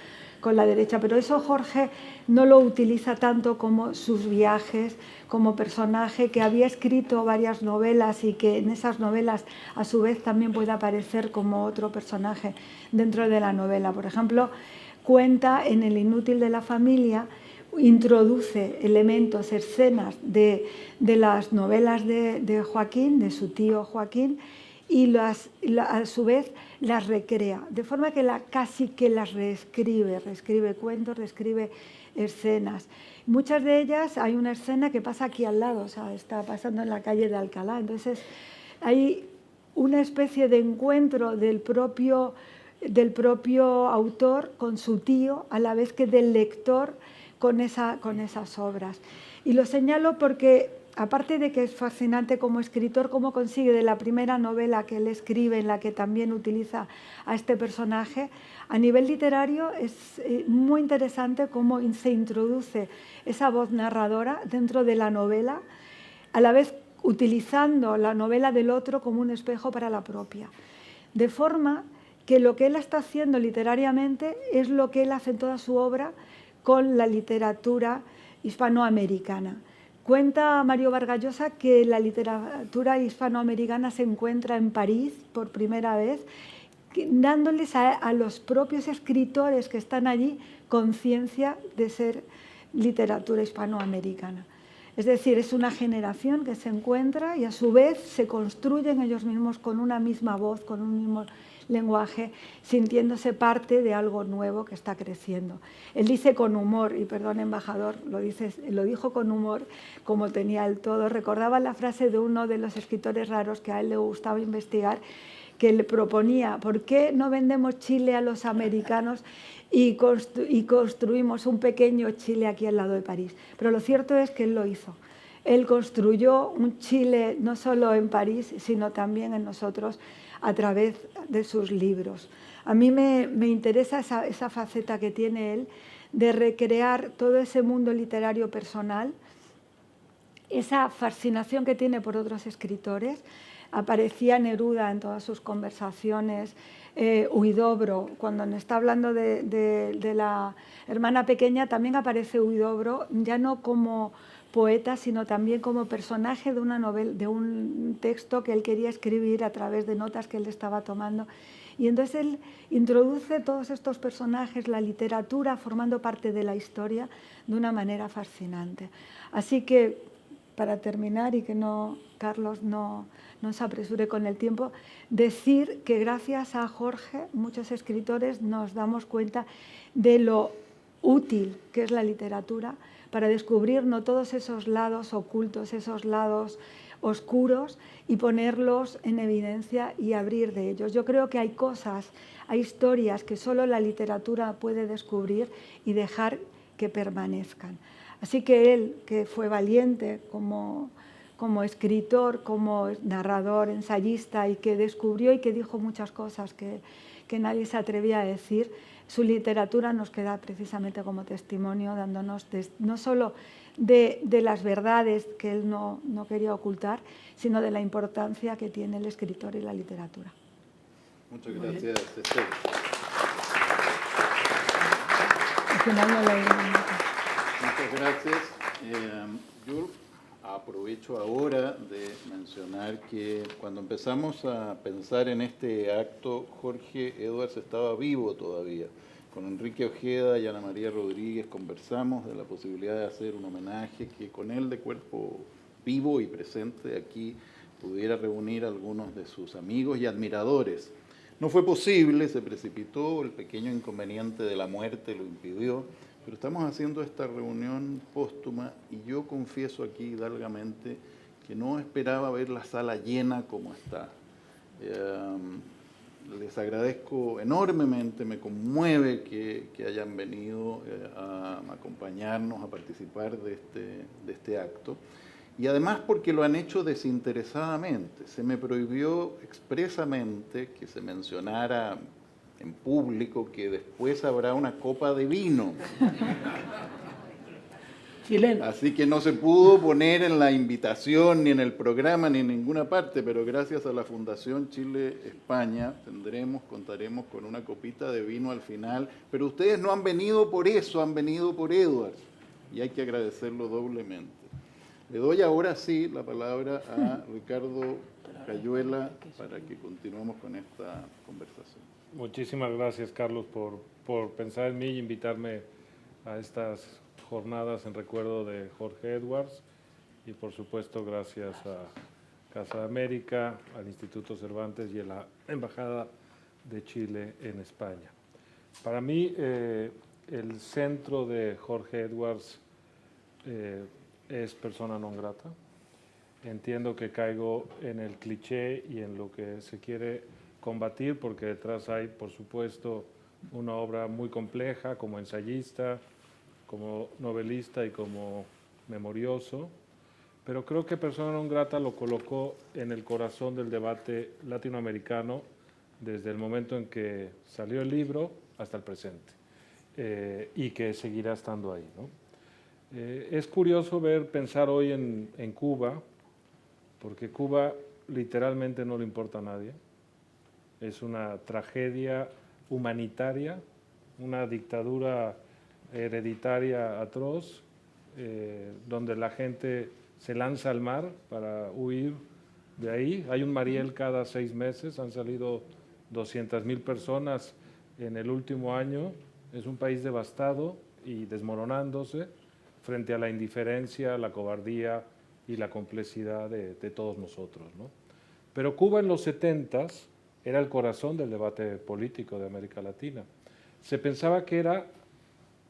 con la derecha, pero eso Jorge no lo utiliza tanto como sus viajes, como personaje que había escrito varias novelas y que en esas novelas a su vez también puede aparecer como otro personaje dentro de la novela. Por ejemplo, cuenta en El inútil de la familia, introduce elementos, escenas de las novelas de Joaquín, de su tío Joaquín, y a su vez las recrea, de forma que casi que las reescribe cuentos, reescribe escenas. Muchas de ellas, hay una escena que pasa aquí al lado, o sea, está pasando en la calle de Alcalá, entonces hay una especie de encuentro del propio autor con su tío, a la vez que del lector con esas obras. Y lo señalo porque, aparte de que es fascinante como escritor, cómo consigue de la primera novela que él escribe, en la que también utiliza a este personaje, a nivel literario es muy interesante cómo se introduce esa voz narradora dentro de la novela, a la vez utilizando la novela del otro como un espejo para la propia. De forma que lo que él está haciendo literariamente es lo que él hace en toda su obra con la literatura hispanoamericana. Cuenta Mario Vargas Llosa que la literatura hispanoamericana se encuentra en París por primera vez, dándoles a los propios escritores que están allí conciencia de ser literatura hispanoamericana. Es decir, es una generación que se encuentra y a su vez se construyen ellos mismos con una misma voz, con un mismo lenguaje, sintiéndose parte de algo nuevo que está creciendo. Él dice con humor, y perdón, embajador, lo dijo con humor, como tenía el todo. Recordaba la frase de uno de los escritores raros que a él le gustaba investigar, que le proponía: ¿por qué no vendemos Chile a los americanos y construimos un pequeño Chile aquí al lado de París? Pero lo cierto es que él lo hizo. Él construyó un Chile no solo en París, sino también en nosotros, a través de sus libros. A mí me interesa esa faceta que tiene él de recrear todo ese mundo literario personal, esa fascinación que tiene por otros escritores. Aparecía Neruda en todas sus conversaciones, Huidobro, cuando nos está hablando de la hermana pequeña, también aparece Huidobro, ya no como poeta, sino también como personaje de una novela, de un texto que él quería escribir a través de notas que él estaba tomando. Y entonces él introduce todos estos personajes, la literatura, formando parte de la historia de una manera fascinante. Así que, para terminar y que Carlos no se apresure con el tiempo, decir que gracias a Jorge, muchos escritores nos damos cuenta de lo útil que es la literatura para descubrir no todos esos lados ocultos, esos lados oscuros y ponerlos en evidencia y abrir de ellos. Yo creo que hay cosas, hay historias que solo la literatura puede descubrir y dejar que permanezcan. Así que él, que fue valiente como escritor, como narrador, ensayista, y que descubrió y que dijo muchas cosas que nadie se atrevía a decir, su literatura nos queda precisamente como testimonio, dándonos no solo de las verdades que él no quería ocultar, sino de la importancia que tiene el escritor y la literatura. Muchas gracias, Esther. Al final no leí nada. Muchas gracias. Yo aprovecho ahora de mencionar que cuando empezamos a pensar en este acto, Jorge Edwards estaba vivo todavía. Con Enrique Ojeda y Ana María Rodríguez conversamos de la posibilidad de hacer un homenaje que con él de cuerpo vivo y presente aquí pudiera reunir a algunos de sus amigos y admiradores. No fue posible, se precipitó, el pequeño inconveniente de la muerte lo impidió, pero estamos haciendo esta reunión póstuma y yo confieso aquí hidalgamente que no esperaba ver la sala llena como está. Les agradezco enormemente, me conmueve que hayan venido a acompañarnos, a participar de este acto. Y además porque lo han hecho desinteresadamente. Se me prohibió expresamente que se mencionara en público que después habrá una copa de vino. Chileno. Así que no se pudo poner en la invitación, ni en el programa, ni en ninguna parte, pero gracias a la Fundación Chile-España contaremos con una copita de vino al final. Pero ustedes no han venido por eso, han venido por Edwards. Y hay que agradecerlo doblemente. Le doy ahora sí la palabra a Ricardo Cayuela para que continuemos con esta conversación. Muchísimas gracias, Carlos, por pensar en mí y invitarme a estas jornadas en recuerdo de Jorge Edwards. Y, por supuesto, gracias a Casa de América, al Instituto Cervantes y a la Embajada de Chile en España. Para mí, el centro de Jorge Edwards es persona non grata. Entiendo que caigo en el cliché y en lo que se quiere combatir, porque detrás hay, por supuesto, una obra muy compleja como ensayista, como novelista y como memorioso, pero creo que persona non grata lo colocó en el corazón del debate latinoamericano desde el momento en que salió el libro hasta el presente, y que seguirá estando ahí, ¿no? Es curioso pensar hoy en Cuba, porque Cuba literalmente no le importa a nadie. Es una tragedia humanitaria, una dictadura hereditaria atroz, donde la gente se lanza al mar para huir de ahí. Hay un Mariel cada 6 meses, han salido 200.000 personas en el último año. Es un país devastado y desmoronándose frente a la indiferencia, la cobardía y la complejidad de todos nosotros, ¿no? Pero Cuba en los 70s era el corazón del debate político de América Latina. Se pensaba que era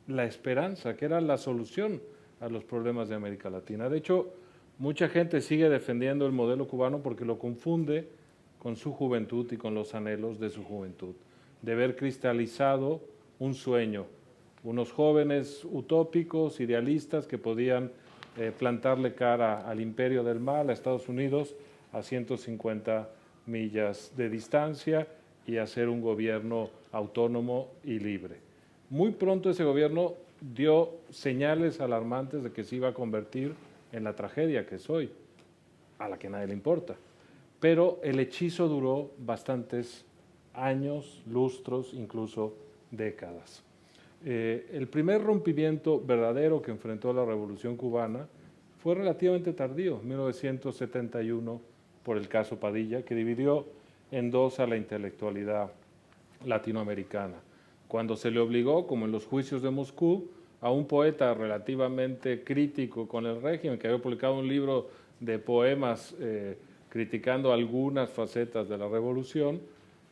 la esperanza, que era la solución a los problemas de América Latina. De hecho, mucha gente sigue defendiendo el modelo cubano porque lo confunde con su juventud y con los anhelos de su juventud, de ver cristalizado un sueño, unos jóvenes utópicos, idealistas que podían plantarle cara al imperio del mal, a Estados Unidos, a 150 millas de distancia y hacer un gobierno autónomo y libre. Muy pronto ese gobierno dio señales alarmantes de que se iba a convertir en la tragedia que es hoy, a la que nadie le importa. Pero el hechizo duró bastantes años, lustros, incluso décadas. El primer rompimiento verdadero que enfrentó la Revolución Cubana fue relativamente tardío, 1971, por el caso Padilla, que dividió en dos a la intelectualidad latinoamericana, cuando se le obligó, como en los juicios de Moscú, a un poeta relativamente crítico con el régimen, que había publicado un libro de poemas criticando algunas facetas de la revolución,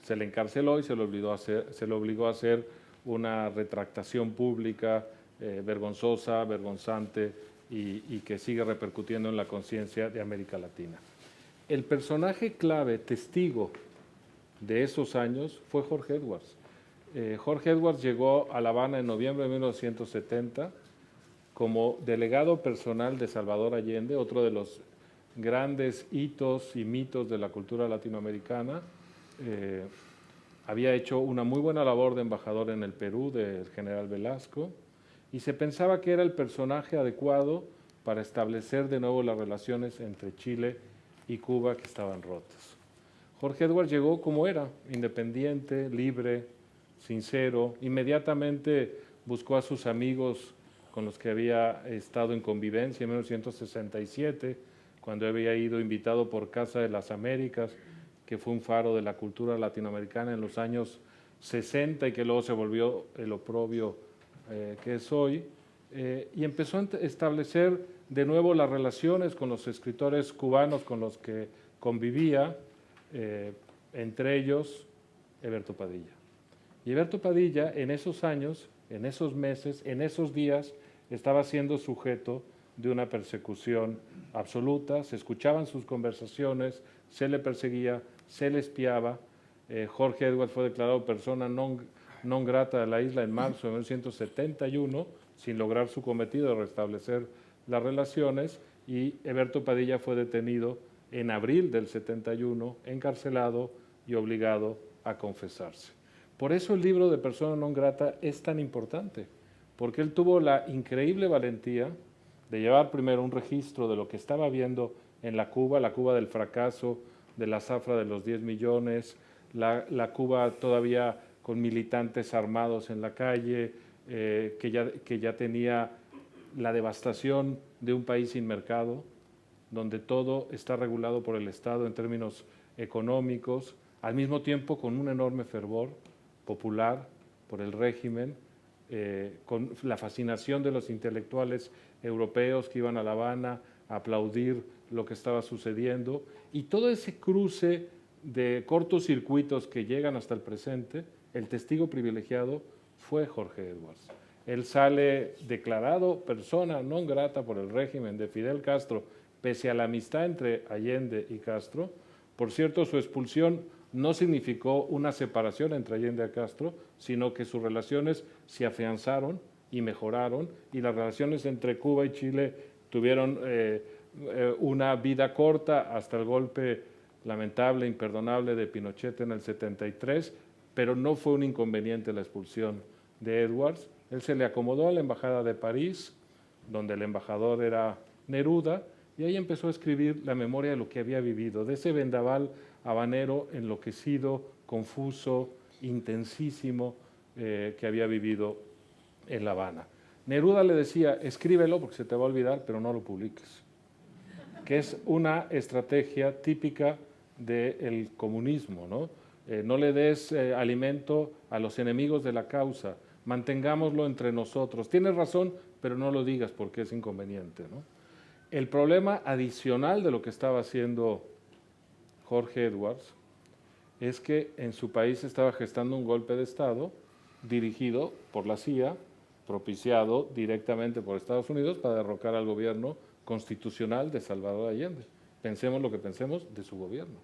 se le encarceló y se le obligó a hacer una retractación pública vergonzosa, vergonzante y que sigue repercutiendo en la conciencia de América Latina. El personaje clave, testigo de esos años, fue Jorge Edwards. Jorge Edwards llegó a La Habana en noviembre de 1970 como delegado personal de Salvador Allende, otro de los grandes hitos y mitos de la cultura latinoamericana. Había hecho una muy buena labor de embajador en el Perú del general Velasco y se pensaba que era el personaje adecuado para establecer de nuevo las relaciones entre Chile y Cuba que estaban rotas. Jorge Edwards llegó como era, independiente, libre, sincero. Inmediatamente buscó a sus amigos con los que había estado en convivencia en 1967, cuando había ido invitado por Casa de las Américas, que fue un faro de la cultura latinoamericana en los años 60 y que luego se volvió el oprobio que es hoy, y empezó a establecer de nuevo las relaciones con los escritores cubanos con los que convivía, entre ellos Eberto Padilla. Y Eberto Padilla en esos años, en esos meses, en esos días, estaba siendo sujeto de una persecución absoluta. Se escuchaban sus conversaciones, se le perseguía, se le espiaba. Jorge Edwards fue declarado persona non grata de la isla en marzo de 1971, sin lograr su cometido de restablecer las relaciones, y Eberto Padilla fue detenido en abril del 71, encarcelado y obligado a confesarse. Por eso el libro de Persona non grata es tan importante, porque él tuvo la increíble valentía de llevar primero un registro de lo que estaba viendo en la Cuba del fracaso, de la zafra de los 10 millones, la Cuba todavía con militantes armados en la calle, que ya tenía la devastación de un país sin mercado, donde todo está regulado por el Estado en términos económicos, al mismo tiempo con un enorme fervor popular por el régimen, con la fascinación de los intelectuales europeos que iban a La Habana a aplaudir lo que estaba sucediendo, y todo ese cruce de cortocircuitos que llegan hasta el presente. El testigo privilegiado fue Jorge Edwards. Él sale declarado persona non grata por el régimen de Fidel Castro, pese a la amistad entre Allende y Castro. Por cierto, su expulsión no significó una separación entre Allende y Castro, sino que sus relaciones se afianzaron y mejoraron, y las relaciones entre Cuba y Chile tuvieron una vida corta hasta el golpe lamentable, imperdonable de Pinochet en el 73, pero no fue un inconveniente la expulsión de Edwards. Él se le acomodó a la Embajada de París, donde el embajador era Neruda, y ahí empezó a escribir la memoria de lo que había vivido, de ese vendaval habanero enloquecido, confuso, intensísimo que había vivido en La Habana. Neruda le decía, escríbelo porque se te va a olvidar, pero no lo publiques, que es una estrategia típica del comunismo, ¿no? No le des alimento a los enemigos de la causa, mantengámoslo entre nosotros. Tienes razón, pero no lo digas porque es inconveniente, ¿no? El problema adicional de lo que estaba haciendo Jorge Edwards es que en su país estaba gestando un golpe de Estado dirigido por la CIA, propiciado directamente por Estados Unidos para derrocar al gobierno constitucional de Salvador Allende. Pensemos lo que pensemos de su gobierno.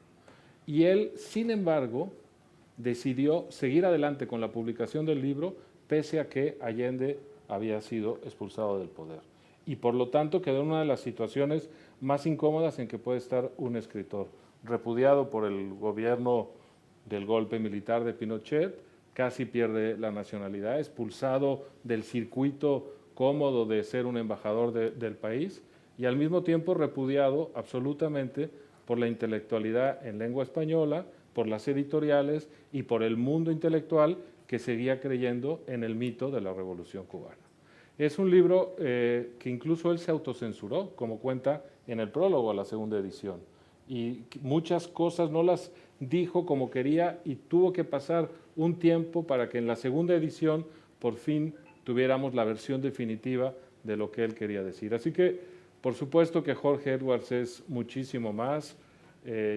Y él, sin embargo, decidió seguir adelante con la publicación del libro, pese a que Allende había sido expulsado del poder. Y por lo tanto quedó en una de las situaciones más incómodas en que puede estar un escritor, repudiado por el gobierno del golpe militar de Pinochet, casi pierde la nacionalidad, expulsado del circuito cómodo de ser un embajador del país, y al mismo tiempo repudiado absolutamente por la intelectualidad en lengua española, por las editoriales y por el mundo intelectual que seguía creyendo en el mito de la Revolución Cubana. Es un libro que incluso él se autocensuró, como cuenta en el prólogo a la segunda edición. y muchas cosas no las dijo como quería y tuvo que pasar un tiempo para que en la segunda edición por fin tuviéramos la versión definitiva de lo que él quería decir. Así que, por supuesto que Jorge Edwards es muchísimo más.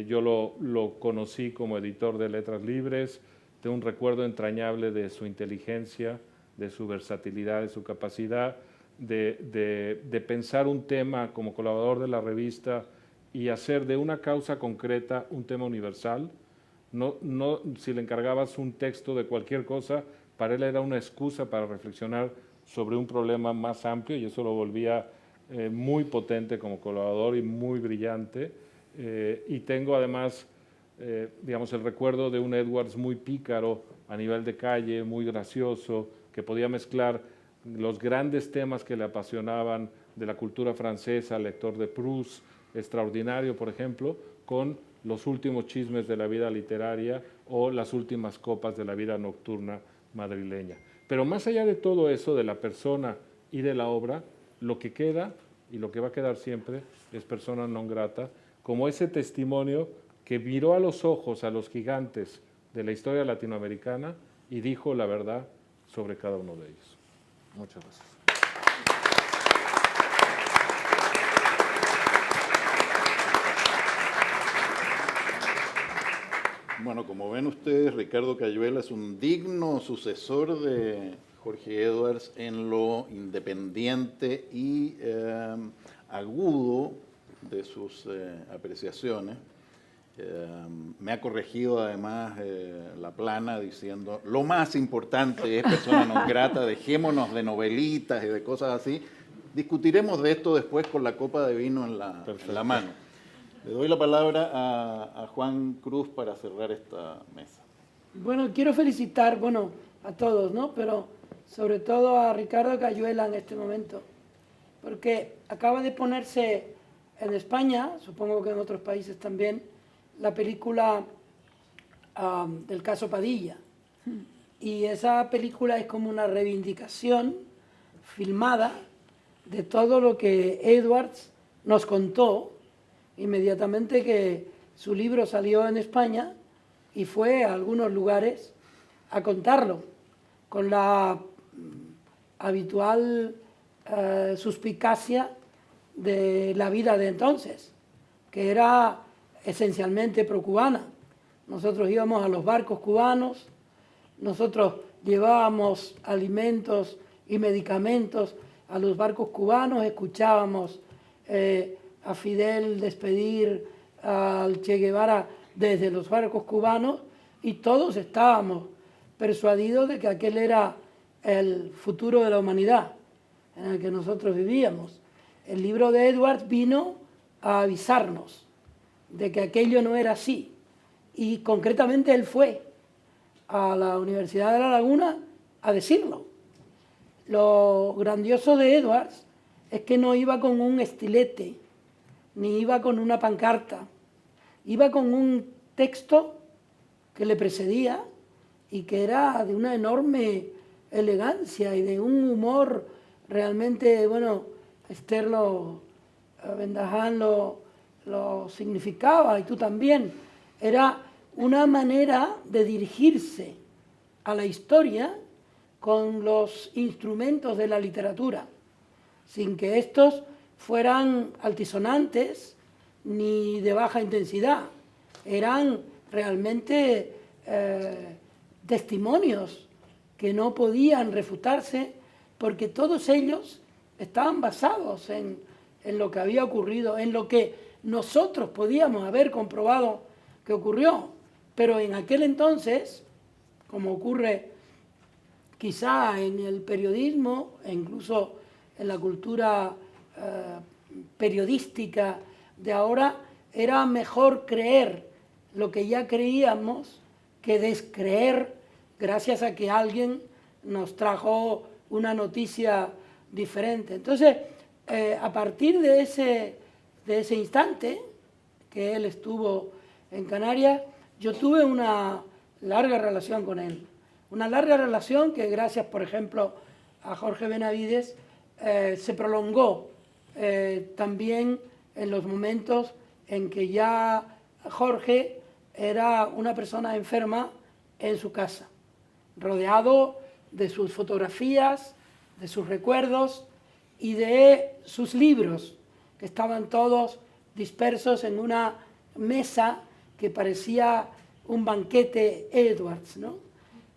Yo lo conocí como editor de Letras Libres, tengo un recuerdo entrañable de su inteligencia, de su versatilidad, de su capacidad de pensar un tema como colaborador de la revista y hacer de una causa concreta un tema universal. No, si le encargabas un texto de cualquier cosa, para él era una excusa para reflexionar sobre un problema más amplio y eso lo volvía muy potente como colaborador y muy brillante. Y tengo además, digamos, el recuerdo de un Edwards muy pícaro a nivel de calle, muy gracioso, que podía mezclar los grandes temas que le apasionaban de la cultura francesa, lector de Proust, extraordinario, por ejemplo, con los últimos chismes de la vida literaria o las últimas copas de la vida nocturna madrileña. Pero más allá de todo eso, de la persona y de la obra, lo que queda y lo que va a quedar siempre es persona non grata, como ese testimonio que miró a los ojos a los gigantes de la historia latinoamericana y dijo la verdad sobre cada uno de ellos. Muchas gracias. Bueno, como ven ustedes, Ricardo Cayuela es un digno sucesor de Jorge Edwards en lo independiente y agudo de sus apreciaciones. Me ha corregido además la plana diciendo lo más importante es persona non grata, dejémonos de novelitas y de cosas así. Discutiremos de esto después con la copa de vino en la mano. Le doy la palabra a Juan Cruz para cerrar esta mesa. Bueno, quiero felicitar, a todos, ¿no? Pero sobre todo a Ricardo Cayuela en este momento, porque acaba de ponerse en España, supongo que en otros países también, la película del caso Padilla. Y esa película es como una reivindicación filmada de todo lo que Edwards nos contó inmediatamente que su libro salió en España y fue a algunos lugares a contarlo, con la habitual suspicacia de la vida de entonces, que era esencialmente procubana. Nosotros íbamos a los barcos cubanos, nosotros llevábamos alimentos y medicamentos a los barcos cubanos, escuchábamos a Fidel despedir al Che Guevara desde los barcos cubanos y todos estábamos persuadidos de que aquel era el futuro de la humanidad en el que nosotros vivíamos. El libro de Edwards vino a avisarnos de que aquello no era así y concretamente él fue a la Universidad de La Laguna a decirlo. Lo grandioso de Edwards es que no iba con un estilete, ni iba con una pancarta, iba con un texto que le precedía y que era de una enorme elegancia y de un humor realmente, Esther Bendahán lo significaba y tú también. Era una manera de dirigirse a la historia con los instrumentos de la literatura, sin que estos fueran altisonantes ni de baja intensidad. Eran realmente testimonios que no podían refutarse porque todos ellos estaban basados en lo que había ocurrido, en lo que nosotros podíamos haber comprobado que ocurrió. Pero en aquel entonces, como ocurre quizá en el periodismo e incluso en la cultura periodística de ahora, era mejor creer lo que ya creíamos que descreer gracias a que alguien nos trajo una noticia diferente. Entonces, a partir de ese instante que él estuvo en Canarias, yo tuve una larga relación con él. Una larga relación que gracias, por ejemplo, a Jorge Benavides, se prolongó también en los momentos en que ya Jorge era una persona enferma en su casa, rodeado de sus fotografías, de sus recuerdos y de sus libros, que estaban todos dispersos en una mesa que parecía un banquete Edwards, ¿no?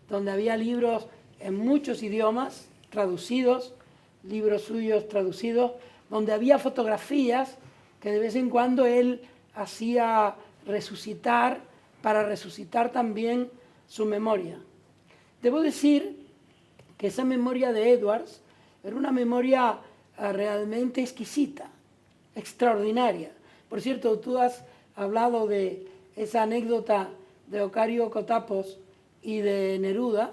Donde había libros en muchos idiomas traducidos, libros suyos traducidos, donde había fotografías que de vez en cuando él hacía resucitar para resucitar también su memoria. Debo decir que esa memoria de Edwards era una memoria realmente exquisita, extraordinaria. Por cierto, tú has hablado de esa anécdota de Ocario Cotapos y de Neruda,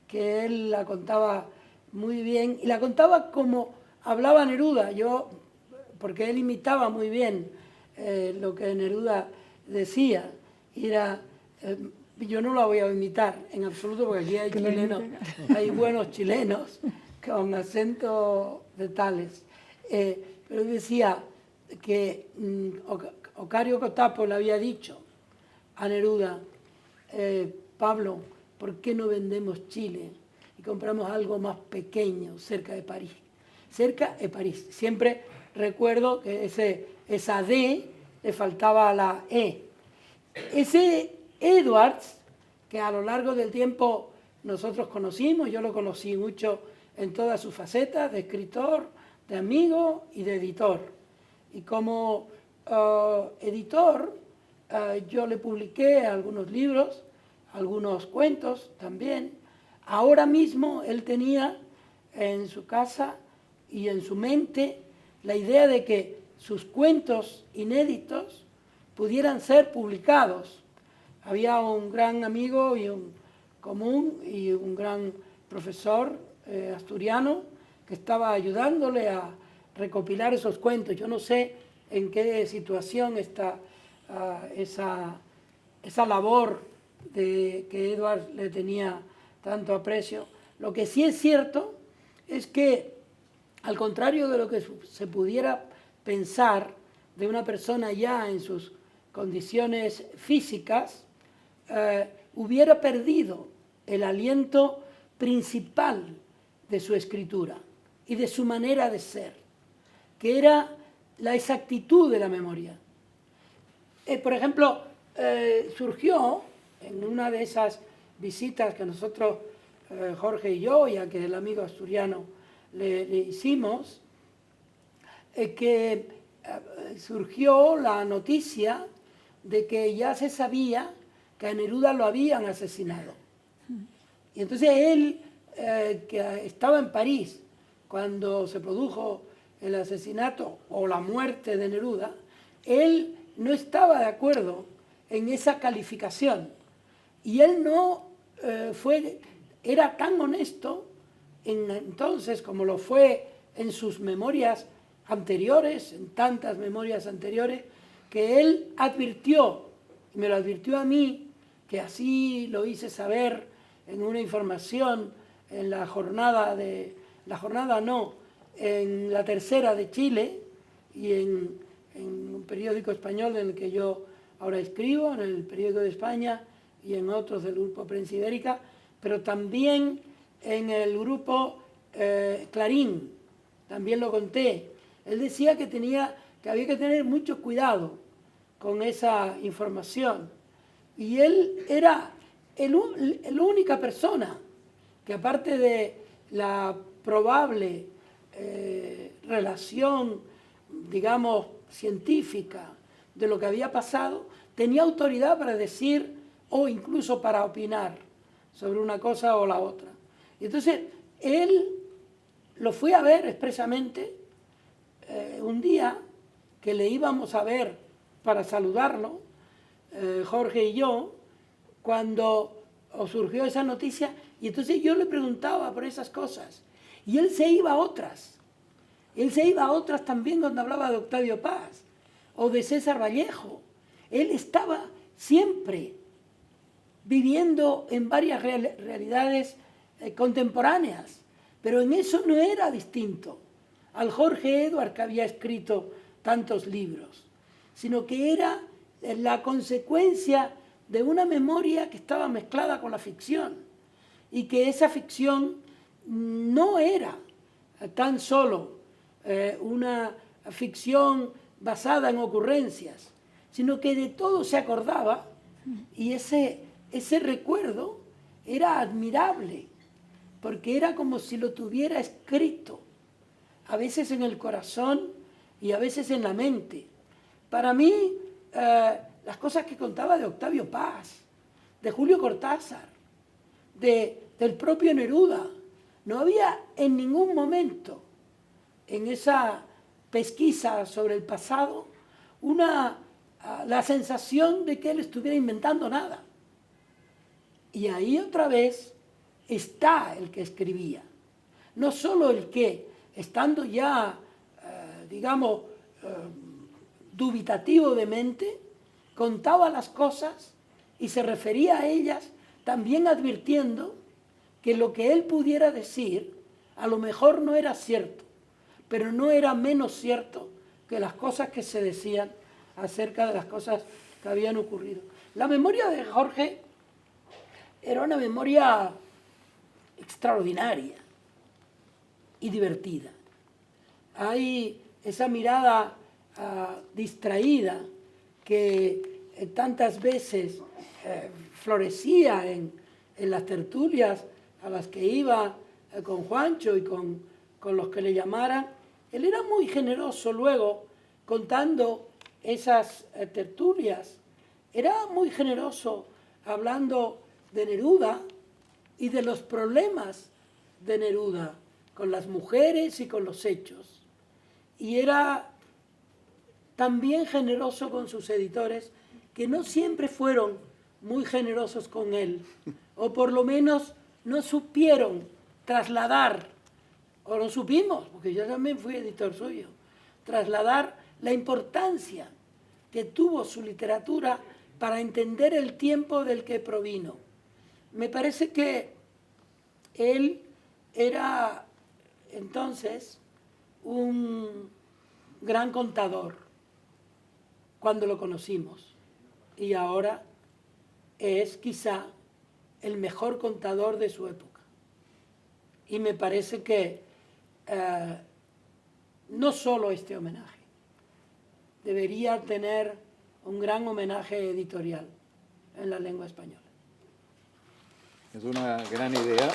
que él la contaba muy bien, y la contaba como hablaba Neruda, porque él imitaba muy bien lo que Neruda decía. Yo no la voy a imitar en absoluto, porque aquí hay chilenos, hay buenos chilenos con acento de tales. Pero decía que Ocario Cotapos le había dicho a Neruda: Pablo, ¿por qué no vendemos Chile y compramos algo más pequeño cerca de París? Cerca de París. Siempre recuerdo que esa D le faltaba la E. Ese Edwards, que a lo largo del tiempo nosotros conocimos, yo lo conocí mucho en todas sus facetas, de escritor, de amigo y de editor. Y como editor, yo le publiqué algunos libros, algunos cuentos también. Ahora mismo él tenía en su casa y en su mente la idea de que sus cuentos inéditos pudieran ser publicados. Había un gran amigo y un común y un gran profesor asturiano que estaba ayudándole a recopilar esos cuentos. Yo no sé en qué situación está esa labor de que Edward le tenía tanto aprecio. Lo que sí es cierto es que, al contrario de lo que se pudiera pensar de una persona ya en sus condiciones físicas, hubiera perdido el aliento principal de su escritura y de su manera de ser, que era la exactitud de la memoria. Por ejemplo, surgió en una de esas visitas que nosotros, Jorge y yo, y a que el amigo asturiano le hicimos, que surgió la noticia de que ya se sabía que a Neruda lo habían asesinado. Y entonces él, que estaba en París cuando se produjo el asesinato o la muerte de Neruda, él no estaba de acuerdo en esa calificación. Y él no era tan honesto entonces como lo fue en sus memorias anteriores, en tantas memorias anteriores, que él advirtió, y me lo advirtió a mí, que así lo hice saber en una información en la jornada en la Tercera de Chile y en un periódico español en el que yo ahora escribo, en el Periódico de España y en otros del Grupo Prensa Ibérica, pero también en el Grupo Clarín, también lo conté. Él decía que había que tener mucho cuidado con esa información. Y él era la única persona que, aparte de la probable relación, digamos, científica de lo que había pasado, tenía autoridad para decir o incluso para opinar sobre una cosa o la otra. Y entonces él lo fui a ver expresamente un día que le íbamos a ver para saludarlo, Jorge y yo, cuando surgió esa noticia, y entonces yo le preguntaba por esas cosas, y él se iba a otras. Él se iba a otras también cuando hablaba de Octavio Paz o de César Vallejo. Él estaba siempre viviendo en varias realidades contemporáneas, pero en eso no era distinto al Jorge Edwards que había escrito tantos libros. sino que era la consecuencia de una memoria que estaba mezclada con la ficción, y que esa ficción no era tan solo una ficción basada en ocurrencias, sino que de todo se acordaba, y ese recuerdo era admirable, porque era como si lo tuviera escrito, a veces en el corazón y a veces en la mente. Para mí, las cosas que contaba de Octavio Paz, de Julio Cortázar, del propio Neruda, no había en ningún momento en esa pesquisa sobre el pasado la sensación de que él estuviera inventando nada. Y ahí otra vez está el que escribía. No solo el que, estando ya, digamos, dubitativo de mente, contaba las cosas y se refería a ellas también advirtiendo que lo que él pudiera decir a lo mejor no era cierto, pero no era menos cierto que las cosas que se decían acerca de las cosas que habían ocurrido. La memoria de Jorge era una memoria extraordinaria y divertida. Hay esa mirada distraída que tantas veces florecía en las tertulias a las que iba con Juancho y con los que le llamaran. Él era muy generoso luego contando esas tertulias. Era muy generoso hablando de Neruda y de los problemas de Neruda con las mujeres y con los hechos. Y era también generoso con sus editores, que no siempre fueron muy generosos con él, o por lo menos no supieron trasladar, o no supimos, porque yo también fui editor suyo, trasladar la importancia que tuvo su literatura para entender el tiempo del que provino. Me parece que él era entonces un gran contador cuando lo conocimos, y ahora es quizá el mejor contador de su época. Y me parece que no solo este homenaje, debería tener un gran homenaje editorial en la lengua española. Es una gran idea.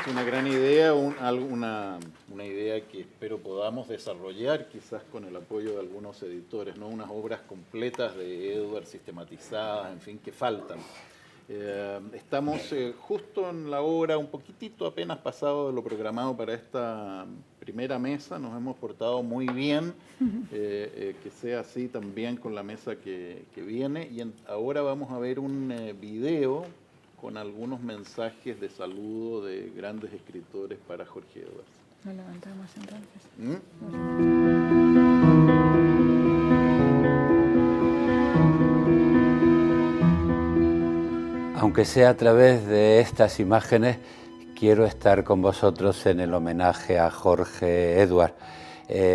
Es una gran idea, una idea que espero podamos desarrollar, quizás con el apoyo de algunos editores, ¿no? Unas obras completas de Edward, sistematizadas, en fin, que faltan. Estamos justo en la hora, un poquitito apenas pasado de lo programado para esta primera mesa. Nos hemos portado muy bien, que sea así también con la mesa que viene. Y ahora vamos a ver un video con algunos mensajes de saludo de grandes escritores para Jorge Edwards. Nos levantamos entonces. Aunque sea a través de estas imágenes, quiero estar con vosotros en el homenaje a Jorge Edwards,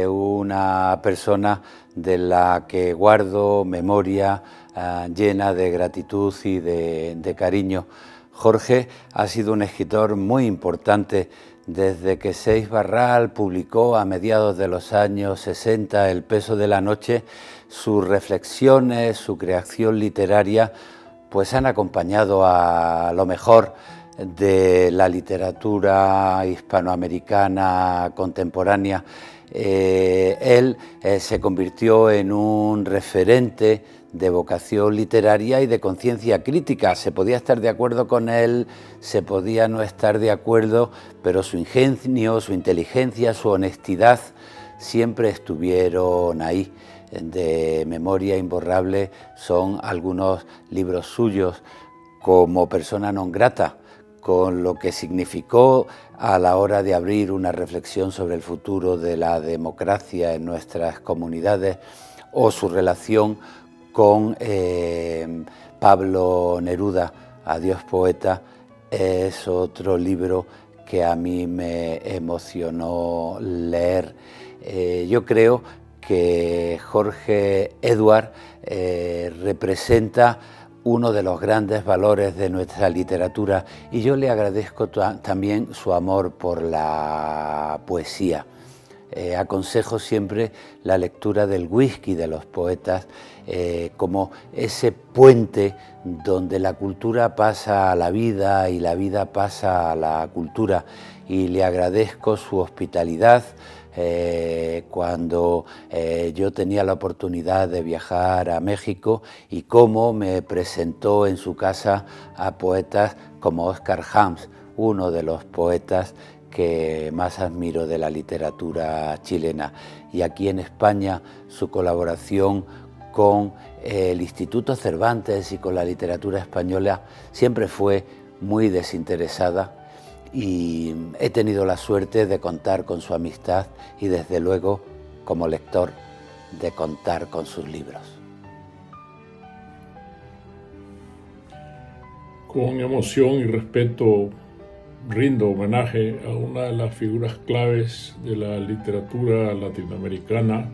una persona de la que guardo memoria llena de gratitud y de cariño. Jorge ha sido un escritor muy importante desde que Seix Barral publicó a mediados de los años 60 El peso de la noche. Sus reflexiones, su creación literaria, pues han acompañado a lo mejor de la literatura hispanoamericana contemporánea. Él se convirtió en un referente de vocación literaria y de conciencia crítica. Se podía estar de acuerdo con él, se podía no estar de acuerdo, pero su ingenio, su inteligencia, su honestidad siempre estuvieron ahí. De memoria imborrable son algunos libros suyos, como Persona non grata, con lo que significó a la hora de abrir una reflexión sobre el futuro de la democracia en nuestras comunidades, o su relación con Pablo Neruda, Adiós poeta, es otro libro que a mí me emocionó leer. Yo creo que Jorge Edwards representa uno de los grandes valores de nuestra literatura, y yo le agradezco también su amor por la poesía. Aconsejo siempre la lectura del Whisky de los poetas como ese puente donde la cultura pasa a la vida y la vida pasa a la cultura, y le agradezco su hospitalidad. Cuando yo tenía la oportunidad de viajar a México, y cómo me presentó en su casa a poetas como Oscar Hams, uno de los poetas que más admiro de la literatura chilena. Y aquí en España su colaboración con el Instituto Cervantes y con la literatura española siempre fue muy desinteresada, y he tenido la suerte de contar con su amistad y, desde luego, como lector, de contar con sus libros. Con emoción y respeto rindo homenaje a una de las figuras claves de la literatura latinoamericana,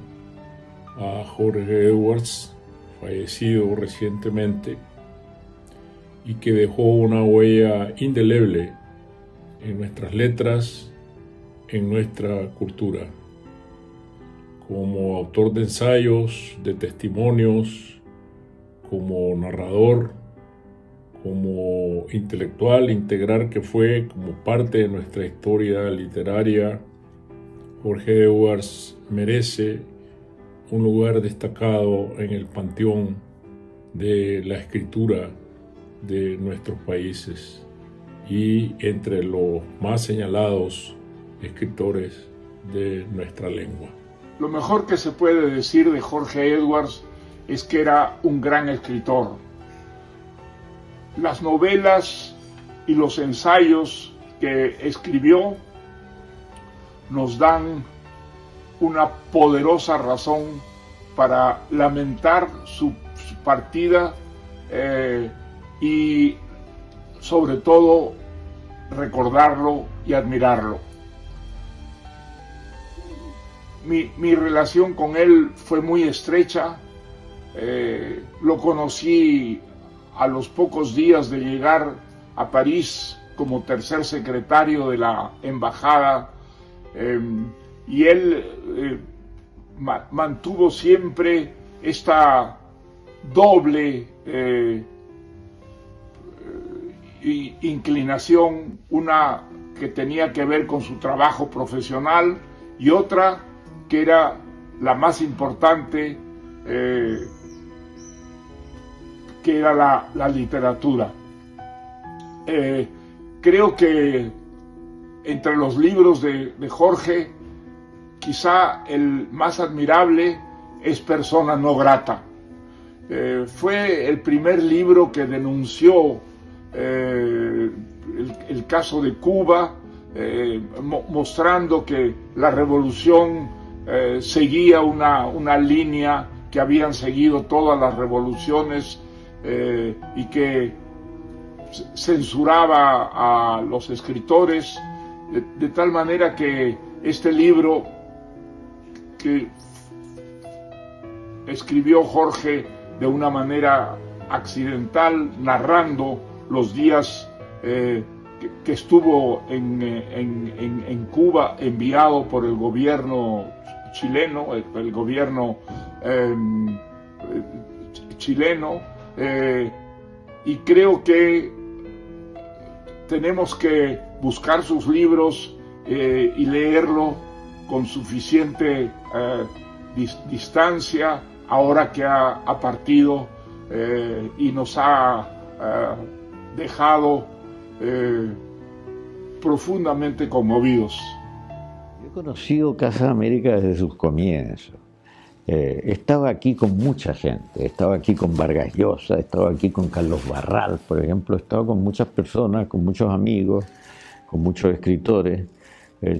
a Jorge Edwards, fallecido recientemente, y que dejó una huella indeleble en nuestras letras, en nuestra cultura. Como autor de ensayos, de testimonios, como narrador, como intelectual integral que fue, como parte de nuestra historia literaria, Jorge Edwards merece un lugar destacado en el panteón de la escritura de nuestros países y entre los más señalados escritores de nuestra lengua. Lo mejor que se puede decir de Jorge Edwards es que era un gran escritor. Las novelas y los ensayos que escribió nos dan una poderosa razón para lamentar su partida y sobre todo recordarlo y admirarlo. Mi relación con él fue muy estrecha. Lo conocí a los pocos días de llegar a París como tercer secretario de la embajada, y él mantuvo siempre esta doble inclinación, una que tenía que ver con su trabajo profesional y otra que era la más importante, que era la literatura. Creo que entre los libros de Jorge, quizá el más admirable es Persona no grata. Fue el primer libro que denunció el caso de Cuba, mostrando que la revolución seguía una línea que habían seguido todas las revoluciones, y que censuraba a los escritores, de tal manera que este libro que escribió Jorge de una manera accidental, narrando los días que estuvo en Cuba, enviado por el gobierno chileno, el gobierno chileno, y creo que tenemos que buscar sus libros y leerlo con suficiente distancia ahora que ha partido y nos ha dejado profundamente conmovidos. Yo he conocido Casa América desde sus comienzos. Estaba aquí con mucha gente, estaba aquí con Vargas Llosa, estaba aquí con Carlos Barral, por ejemplo, estaba con muchas personas, con muchos amigos, con muchos escritores.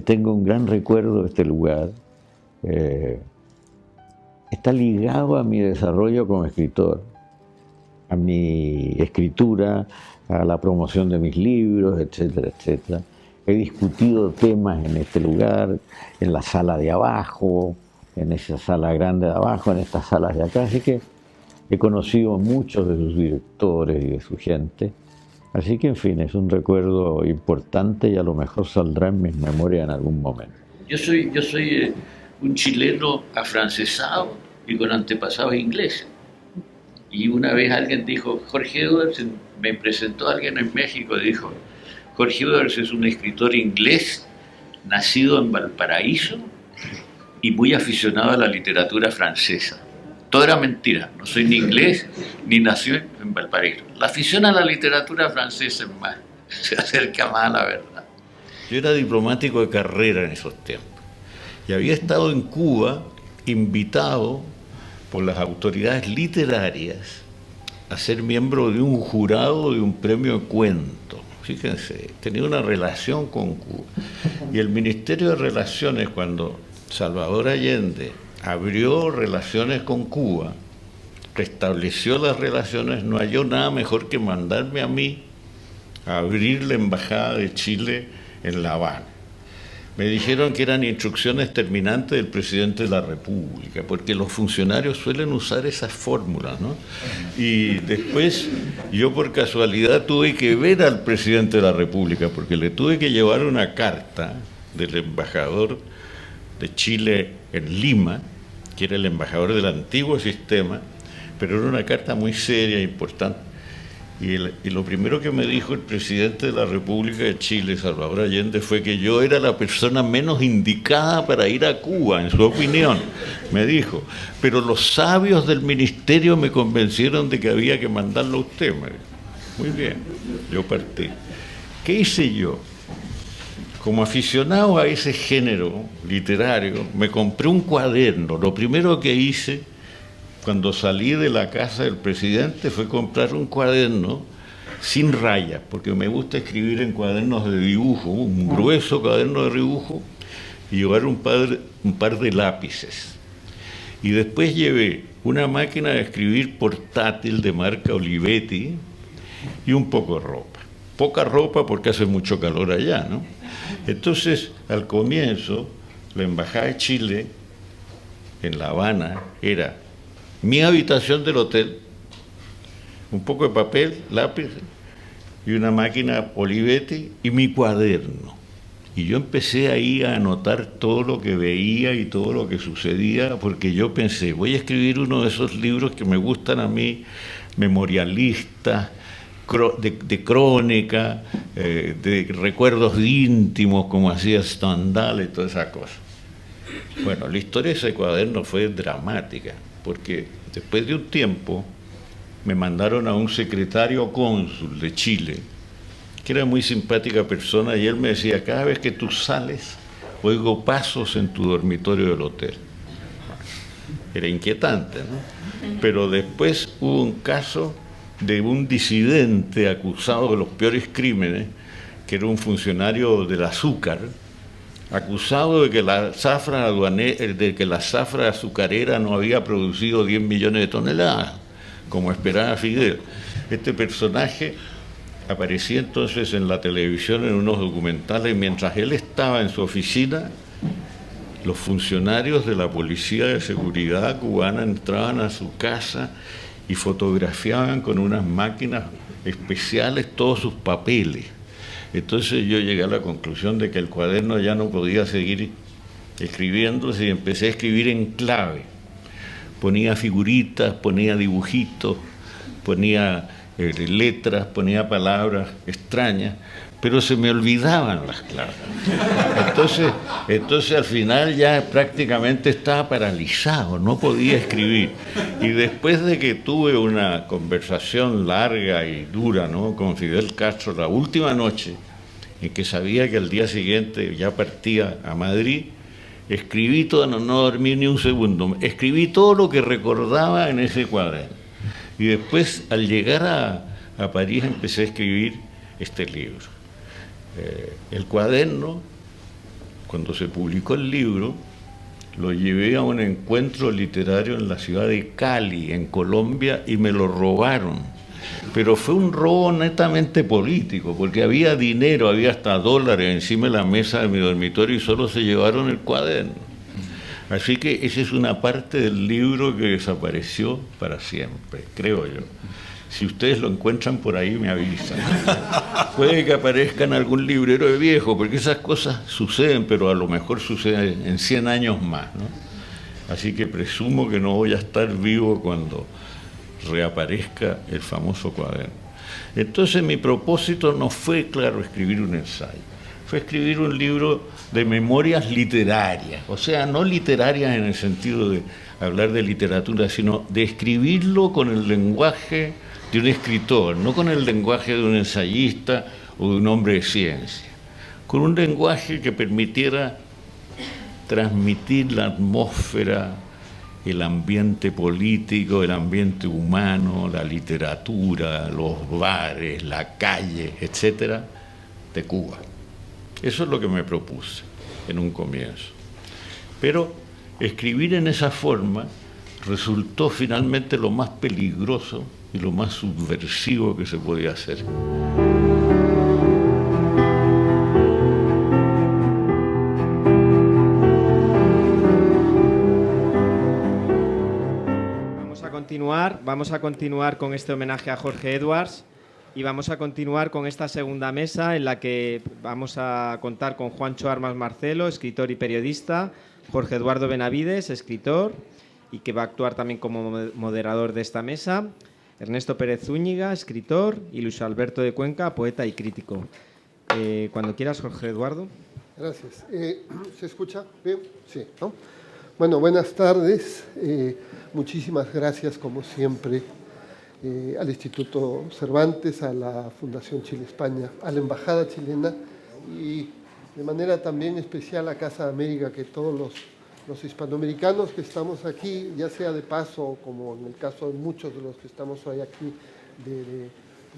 Tengo un gran recuerdo de este lugar. Está ligado a mi desarrollo como escritor, a mi escritura, a la promoción de mis libros, etcétera, etcétera. he discutido temas en este lugar, en la sala de abajo, en esa sala grande de abajo, en estas salas de acá, así que he conocido a muchos de sus directores y de su gente, así que en fin, es un recuerdo importante y a lo mejor saldrá en mis memorias en algún momento. Yo soy un chileno afrancesado y con antepasados ingleses. Y una vez alguien dijo, Jorge Edwards, me presentó a alguien en México y dijo, Jorge Edwards es un escritor inglés, nacido en Valparaíso y muy aficionado a la literatura francesa. Todo era mentira, no soy ni inglés ni nació en Valparaíso. La afición a la literatura francesa es más, se acerca más a la verdad. Yo era diplomático de carrera en esos tiempos y había estado en Cuba invitado por las autoridades literarias a ser miembro de un jurado de un premio de cuento. Fíjense, tenía una relación con Cuba. Y el Ministerio de Relaciones, cuando Salvador Allende abrió relaciones con Cuba, restableció las relaciones, no halló nada mejor que mandarme a mí a abrir la Embajada de Chile en La Habana. Me dijeron que eran instrucciones terminantes del presidente de la República, porque los funcionarios suelen usar esas fórmulas, ¿no? Y después yo por casualidad tuve que ver al presidente de la República, porque le tuve que llevar una carta del embajador de Chile en Lima, que era el embajador del antiguo sistema, pero era una carta muy seria e importante. Y lo primero que me dijo el presidente de la República de Chile, Salvador Allende, fue que yo era la persona menos indicada para ir a Cuba, en su opinión. Me dijo, pero los sabios del ministerio me convencieron de que había que mandarlo a usted. Me dijo. Muy bien, yo partí. ¿Qué hice yo? Como aficionado a ese género literario, me compré un cuaderno. Lo primero que hice cuando salí de la casa del presidente fue comprar un cuaderno sin rayas, porque me gusta escribir en cuadernos de dibujo, un grueso cuaderno de dibujo, y llevar un par de lápices. Y después llevé una máquina de escribir portátil de marca Olivetti y un poco de ropa. Poca ropa porque hace mucho calor allá, ¿no? Entonces, al comienzo, la Embajada de Chile en La Habana era mi habitación del hotel, un poco de papel, lápiz y una máquina Olivetti y mi cuaderno. Y yo empecé ahí a anotar todo lo que veía y todo lo que sucedía, porque yo pensé, voy a escribir uno de esos libros que me gustan a mí, memorialistas, de crónica, de recuerdos íntimos, como hacía Stendhal y todas esas cosas. Bueno, la historia de ese cuaderno fue dramática, porque después de un tiempo me mandaron a un secretario cónsul de Chile, que era muy simpática persona, y él me decía, cada vez que tú sales, oigo pasos en tu dormitorio del hotel. Era inquietante, ¿no? Pero después hubo un caso de un disidente acusado de los peores crímenes, que era un funcionario del azúcar, acusado de que la zafra azucarera no había producido 10 millones de toneladas, como esperaba Fidel. Este personaje aparecía entonces en la televisión en unos documentales, mientras él estaba en su oficina, los funcionarios de la Policía de Seguridad cubana entraban a su casa y fotografiaban con unas máquinas especiales todos sus papeles. Entonces yo llegué a la conclusión de que el cuaderno ya no podía seguir escribiéndose y empecé a escribir en clave. Ponía figuritas, ponía dibujitos, ponía letras, ponía palabras extrañas, pero se me olvidaban las claves. Entonces al final ya prácticamente estaba paralizado, no podía escribir. Y después de que tuve una conversación larga y dura, ¿no?, con Fidel Castro la última noche, en que sabía que al día siguiente ya partía a Madrid, escribí todo, no dormí ni un segundo, escribí todo lo que recordaba en ese cuaderno. Y después, al llegar a París, empecé a escribir este libro. El cuaderno, cuando se publicó el libro, lo llevé a un encuentro literario en la ciudad de Cali, en Colombia, y me lo robaron. Pero fue un robo netamente político, porque había dinero, había hasta dólares encima de la mesa de mi dormitorio y solo se llevaron el cuaderno. Así que esa es una parte del libro que desapareció para siempre, creo yo. Si ustedes lo encuentran por ahí, me avisan. Puede que aparezca en algún librero de viejo, porque esas cosas suceden, pero a lo mejor suceden en 100 años más, ¿no? Así que presumo que no voy a estar vivo cuando reaparezca el famoso cuaderno. Entonces mi propósito no fue, claro, escribir un ensayo, fue escribir un libro de memorias literarias, o sea, no literarias en el sentido de hablar de literatura, sino de escribirlo con el lenguaje de un escritor, no con el lenguaje de un ensayista o de un hombre de ciencia, con un lenguaje que permitiera transmitir la atmósfera, el ambiente político, el ambiente humano, la literatura, los bares, la calle, etcétera, de Cuba. Eso es lo que me propuse en un comienzo. Pero escribir en esa forma resultó finalmente lo más peligroso y lo más subversivo que se podía hacer. Vamos a continuar con este homenaje a Jorge Edwards y vamos a continuar con esta segunda mesa en la que vamos a contar con Juancho Armas Marcelo, escritor y periodista, Jorge Eduardo Benavides, escritor y que va a actuar también como moderador de esta mesa, Ernesto Pérez Zúñiga, escritor, y Luis Alberto de Cuenca, poeta y crítico. Cuando quieras, Jorge Eduardo. Gracias. ¿Se escucha bien? Sí, ¿no? Bueno, buenas tardes. Muchísimas gracias, como siempre, al Instituto Cervantes, a la Fundación Chile-España, a la Embajada chilena y de manera también especial a Casa de América, que todos los hispanoamericanos que estamos aquí, ya sea de paso, como en el caso de muchos de los que estamos hoy aquí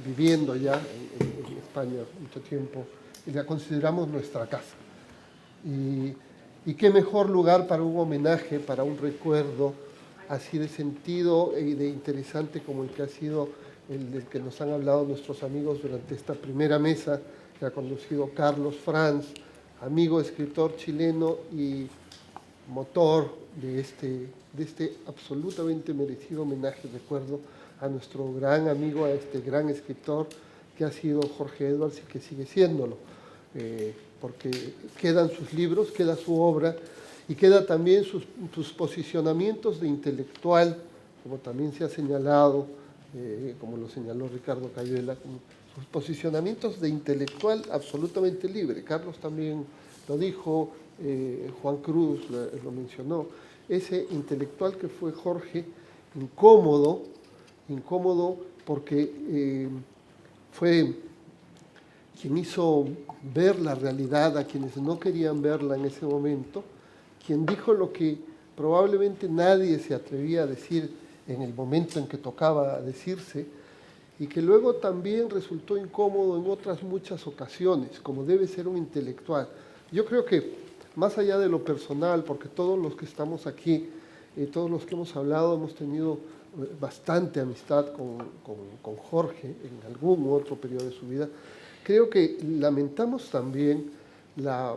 viviendo ya en España mucho tiempo, y la consideramos nuestra casa. Y qué mejor lugar para un homenaje, para un recuerdo así de sentido y de interesante como el que ha sido el del que nos han hablado nuestros amigos durante esta primera mesa, que ha conducido Carlos Franz, amigo escritor chileno y motor de este absolutamente merecido homenaje, recuerdo a nuestro gran amigo, a este gran escritor que ha sido Jorge Edwards y que sigue siéndolo, porque quedan sus libros, queda su obra y queda también sus posicionamientos de intelectual, como también se ha señalado, como lo señaló Ricardo Cayuela, sus posicionamientos de intelectual absolutamente libre. Carlos también lo dijo, Juan Cruz lo mencionó, ese intelectual que fue Jorge, incómodo porque fue quien hizo ver la realidad a quienes no querían verla en ese momento, quien dijo lo que probablemente nadie se atrevía a decir en el momento en que tocaba decirse, y que luego también resultó incómodo en otras muchas ocasiones, como debe ser un intelectual. Yo creo que más allá de lo personal, porque todos los que estamos aquí, todos los que hemos hablado, hemos tenido bastante amistad con Jorge en algún otro periodo de su vida, creo que lamentamos también la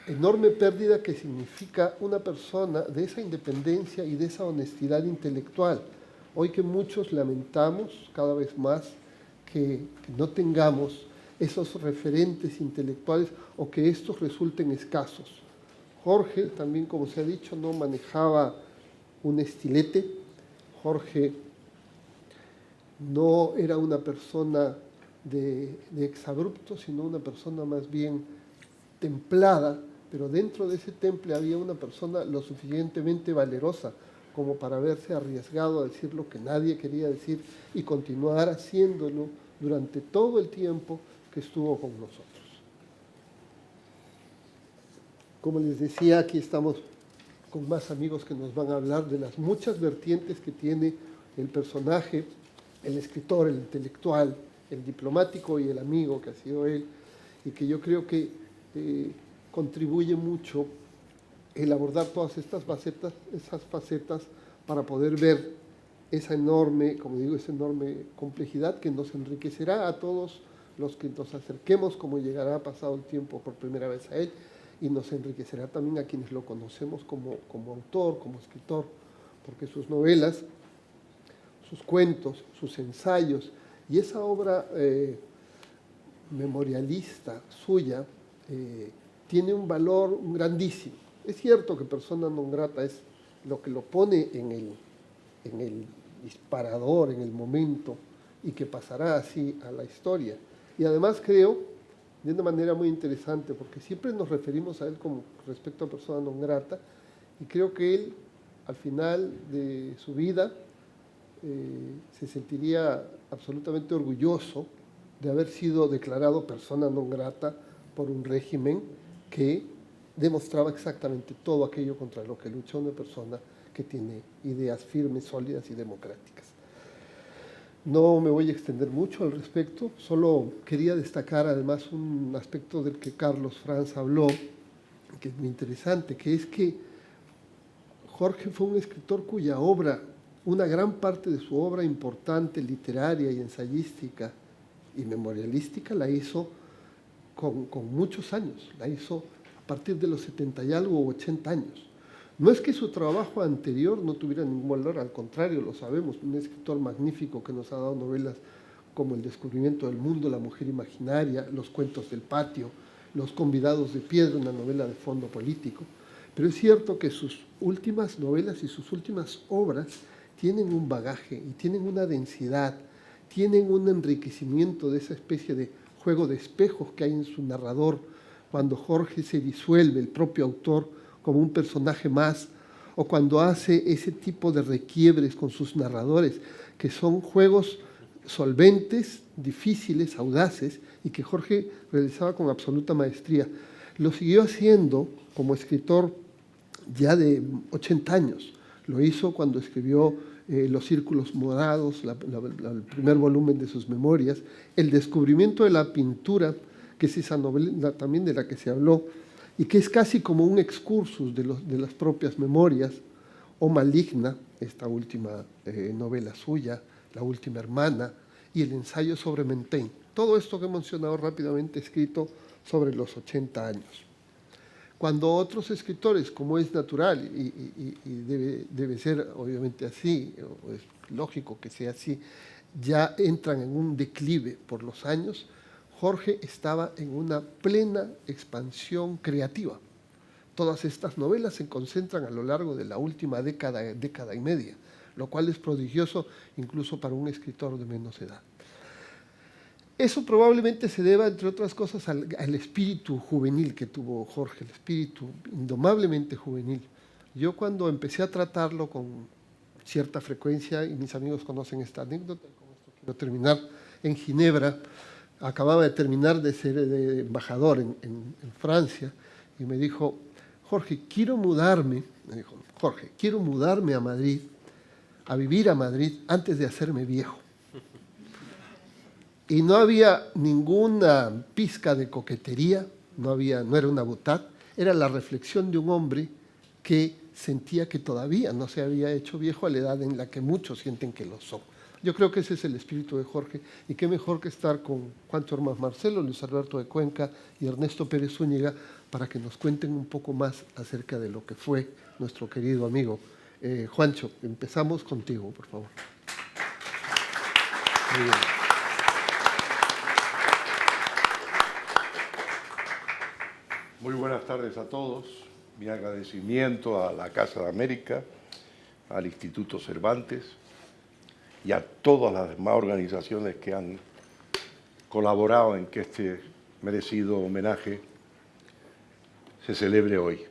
enorme pérdida que significa una persona de esa independencia y de esa honestidad intelectual. Hoy que muchos lamentamos cada vez más que no tengamos esos referentes intelectuales o que estos resulten escasos. Jorge, también como se ha dicho, no manejaba un estilete. Jorge no era una persona de exabrupto, sino una persona más bien templada, pero dentro de ese temple había una persona lo suficientemente valerosa como para haberse arriesgado a decir lo que nadie quería decir y continuar haciéndolo durante todo el tiempo que estuvo con nosotros. Como les decía, aquí estamos con más amigos que nos van a hablar de las muchas vertientes que tiene el personaje, el escritor, el intelectual, el diplomático y el amigo que ha sido él, y que yo creo que contribuye mucho el abordar todas esas facetas para poder ver esa enorme, como digo, esa enorme complejidad que nos enriquecerá a todos los que nos acerquemos, como llegará pasado el tiempo por primera vez a él, y nos enriquecerá también a quienes lo conocemos como autor, como escritor, porque sus novelas, sus cuentos, sus ensayos y esa obra memorialista suya tiene un valor grandísimo. Es cierto que persona non grata es lo que lo pone en el disparador, en el momento, y que pasará así a la historia. Y además creo, de una manera muy interesante, porque siempre nos referimos a él como respecto a persona non grata, y creo que él, al final de su vida, se sentiría absolutamente orgulloso de haber sido declarado persona non grata por un régimen que demostraba exactamente todo aquello contra lo que luchó una persona que tiene ideas firmes, sólidas y democráticas. No me voy a extender mucho al respecto, solo quería destacar además un aspecto del que Carlos Franz habló, que es muy interesante, que es que Jorge fue un escritor cuya obra, una gran parte de su obra importante, literaria y ensayística y memorialística, la hizo con muchos años, la hizo a partir de los 70 y algo o 80 años. No es que su trabajo anterior no tuviera ningún valor, al contrario, lo sabemos, un escritor magnífico que nos ha dado novelas como El descubrimiento del mundo, La mujer imaginaria, Los cuentos del patio, Los convidados de piedra, una novela de fondo político. Pero es cierto que sus últimas novelas y sus últimas obras tienen un bagaje y tienen una densidad, tienen un enriquecimiento de esa especie de juego de espejos que hay en su narrador, cuando Jorge se disuelve, el propio autor, como un personaje más, o cuando hace ese tipo de requiebres con sus narradores, que son juegos solventes, difíciles, audaces, y que Jorge realizaba con absoluta maestría. Lo siguió haciendo como escritor ya de 80 años. Lo hizo cuando escribió Los círculos morados, el primer volumen de sus memorias, El descubrimiento de la pintura, que es esa novela también de la que se habló, y que es casi como un excursus de las propias memorias, o Maligna, esta última novela suya, La última hermana, y el ensayo sobre Mentén. Todo esto que he mencionado rápidamente escrito sobre los 80 años. Cuando otros escritores, como es natural y debe ser obviamente así, o es lógico que sea así, ya entran en un declive por los años, Jorge estaba en una plena expansión creativa. Todas estas novelas se concentran a lo largo de la última década y media, lo cual es prodigioso incluso para un escritor de menos edad. Eso probablemente se deba, entre otras cosas, al espíritu juvenil que tuvo Jorge, el espíritu indomablemente juvenil. Yo cuando empecé a tratarlo con cierta frecuencia, y mis amigos conocen esta anécdota, con esto quiero terminar, en Ginebra, acababa de terminar de ser embajador en Francia, y me dijo, Jorge, quiero mudarme a Madrid, a vivir a Madrid antes de hacerme viejo. Y no había ninguna pizca de coquetería, no era una boutade, era la reflexión de un hombre que sentía que todavía no se había hecho viejo a la edad en la que muchos sienten que lo son. Yo creo que ese es el espíritu de Jorge, y qué mejor que estar con Juan Tormas Marcelo, Luis Alberto de Cuenca y Ernesto Pérez Zúñiga para que nos cuenten un poco más acerca de lo que fue nuestro querido amigo. Juancho, empezamos contigo, por favor. Muy bien. Muy buenas tardes a todos. Mi agradecimiento a la Casa de América, al Instituto Cervantes y a todas las demás organizaciones que han colaborado en que este merecido homenaje se celebre hoy,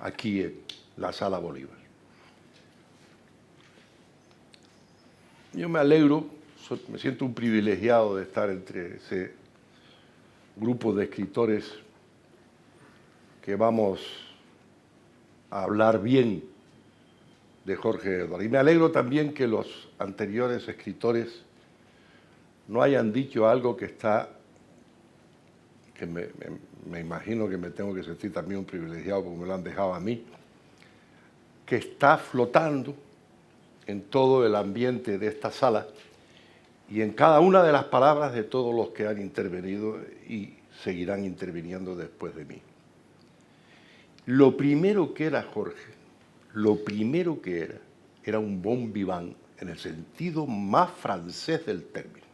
aquí en la Sala Bolívar. Yo me alegro, me siento un privilegiado de estar entre ese grupo de escritores que vamos a hablar bien de Jorge Edwards. Y me alegro también que los anteriores escritores no hayan dicho algo que me imagino que me tengo que sentir también un privilegiado porque me lo han dejado a mí, que está flotando en todo el ambiente de esta sala y en cada una de las palabras de todos los que han intervenido y seguirán interviniendo después de mí. Lo primero que era Jorge, lo primero que era un bon vivant en el sentido más francés del término.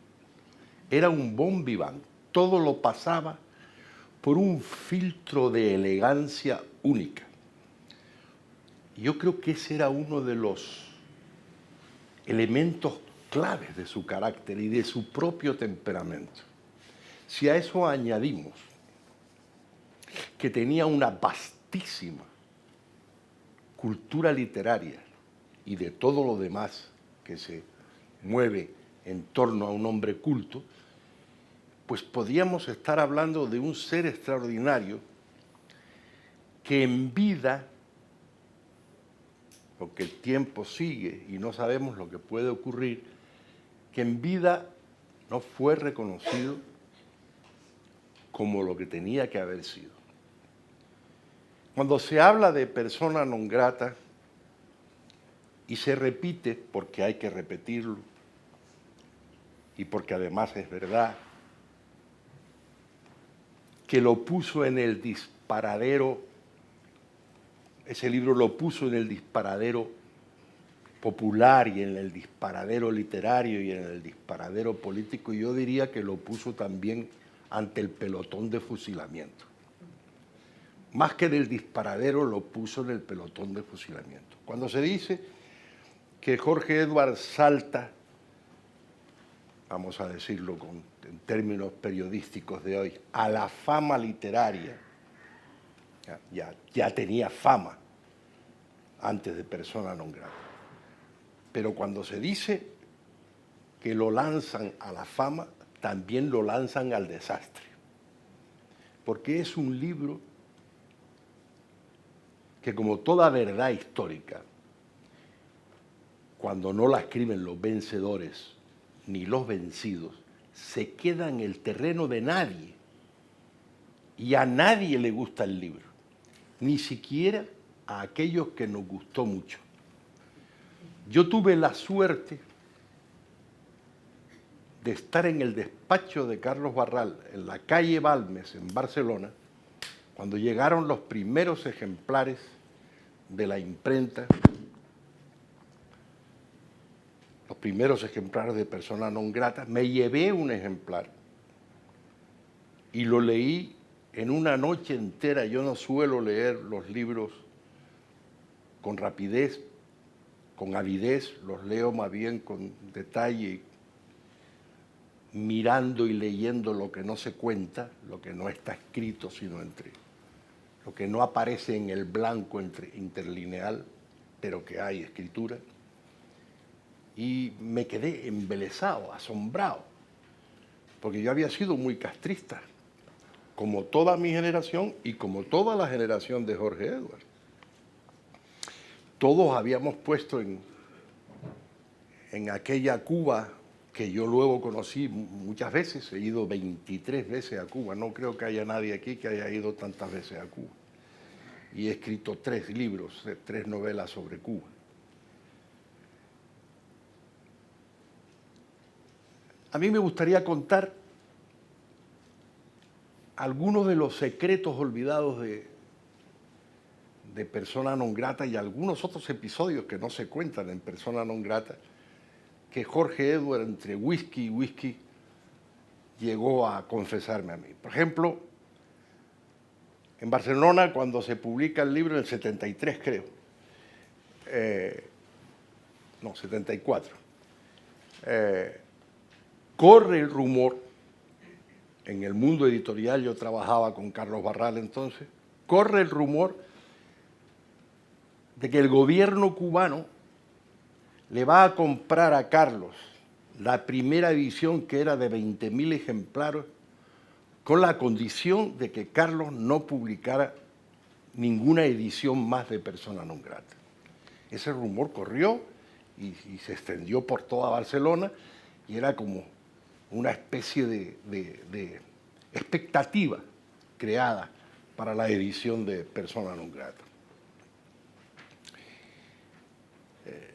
Era un bon vivant, todo lo pasaba por un filtro de elegancia única. Yo creo que ese era uno de los elementos claves de su carácter y de su propio temperamento. Si a eso añadimos que tenía una vastísima cultura literaria y de todo lo demás que se mueve en torno a un hombre culto, pues podríamos estar hablando de un ser extraordinario que en vida, porque el tiempo sigue y no sabemos lo que puede ocurrir, que en vida no fue reconocido como lo que tenía que haber sido. Cuando se habla de persona non grata, y se repite porque hay que repetirlo, y porque además es verdad, que lo puso en el disparadero, ese libro lo puso en el disparadero popular y en el disparadero literario y en el disparadero político, y yo diría que lo puso también ante el pelotón de fusilamiento. Más que en el disparadero, lo puso en el pelotón de fusilamiento. Cuando se dice que Jorge Edwards salta, vamos a decirlo en términos periodísticos de hoy, a la fama literaria, ya tenía fama antes de persona non grata. Pero cuando se dice que lo lanzan a la fama, también lo lanzan al desastre. Porque es un libro que, como toda verdad histórica, cuando no la escriben los vencedores ni los vencidos, se queda en el terreno de nadie. Y a nadie le gusta el libro, ni siquiera a aquellos que nos gustó mucho. Yo tuve la suerte de estar en el despacho de Carlos Barral, en la calle Balmes, en Barcelona, cuando llegaron los primeros ejemplares de la imprenta, los primeros ejemplares de Persona non grata. Me llevé un ejemplar y lo leí en una noche entera. Yo no suelo leer los libros con rapidez, con avidez, los leo más bien con detalle, mirando y leyendo lo que no se cuenta, lo que no está escrito, sino lo que no aparece en el blanco interlineal, pero que hay escritura. Y me quedé embelesado, asombrado, porque yo había sido muy castrista, como toda mi generación y como toda la generación de Jorge Edwards. Todos habíamos puesto en aquella Cuba que yo luego conocí muchas veces, he ido 23 veces a Cuba, no creo que haya nadie aquí que haya ido tantas veces a Cuba. Y he escrito 3 libros, 3 novelas sobre Cuba. A mí me gustaría contar algunos de los secretos olvidados de Persona non grata y algunos otros episodios que no se cuentan en Persona non grata, que Jorge Edwards, entre whisky y whisky, llegó a confesarme a mí. Por ejemplo, en Barcelona, cuando se publica el libro, en el 73 creo, 74, corre el rumor, en el mundo editorial, yo trabajaba con Carlos Barral entonces, corre el rumor de que el gobierno cubano le va a comprar a Carlos la primera edición, que era de 20.000 ejemplares, con la condición de que Carlos no publicara ninguna edición más de Persona non grata. Ese rumor corrió y se extendió por toda Barcelona y era como una especie de expectativa creada para la edición de Persona non grata.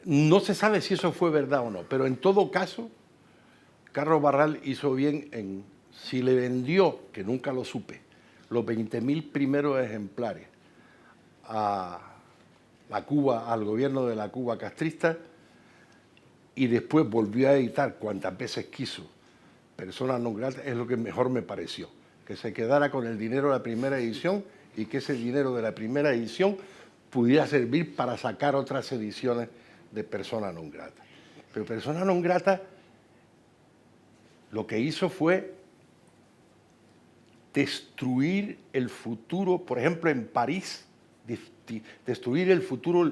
No se sabe si eso fue verdad o no, pero en todo caso, Carlos Barral hizo bien en, si le vendió, que nunca lo supe, los 20.000 primeros ejemplares a la Cuba, al gobierno de la Cuba castrista, y después volvió a editar cuantas veces quiso Persona non grata, es lo que mejor me pareció, que se quedara con el dinero de la primera edición y que ese dinero de la primera edición pudiera servir para sacar otras ediciones de Persona non grata. Pero Persona non grata lo que hizo fue destruir el futuro, por ejemplo, en París, destruir el futuro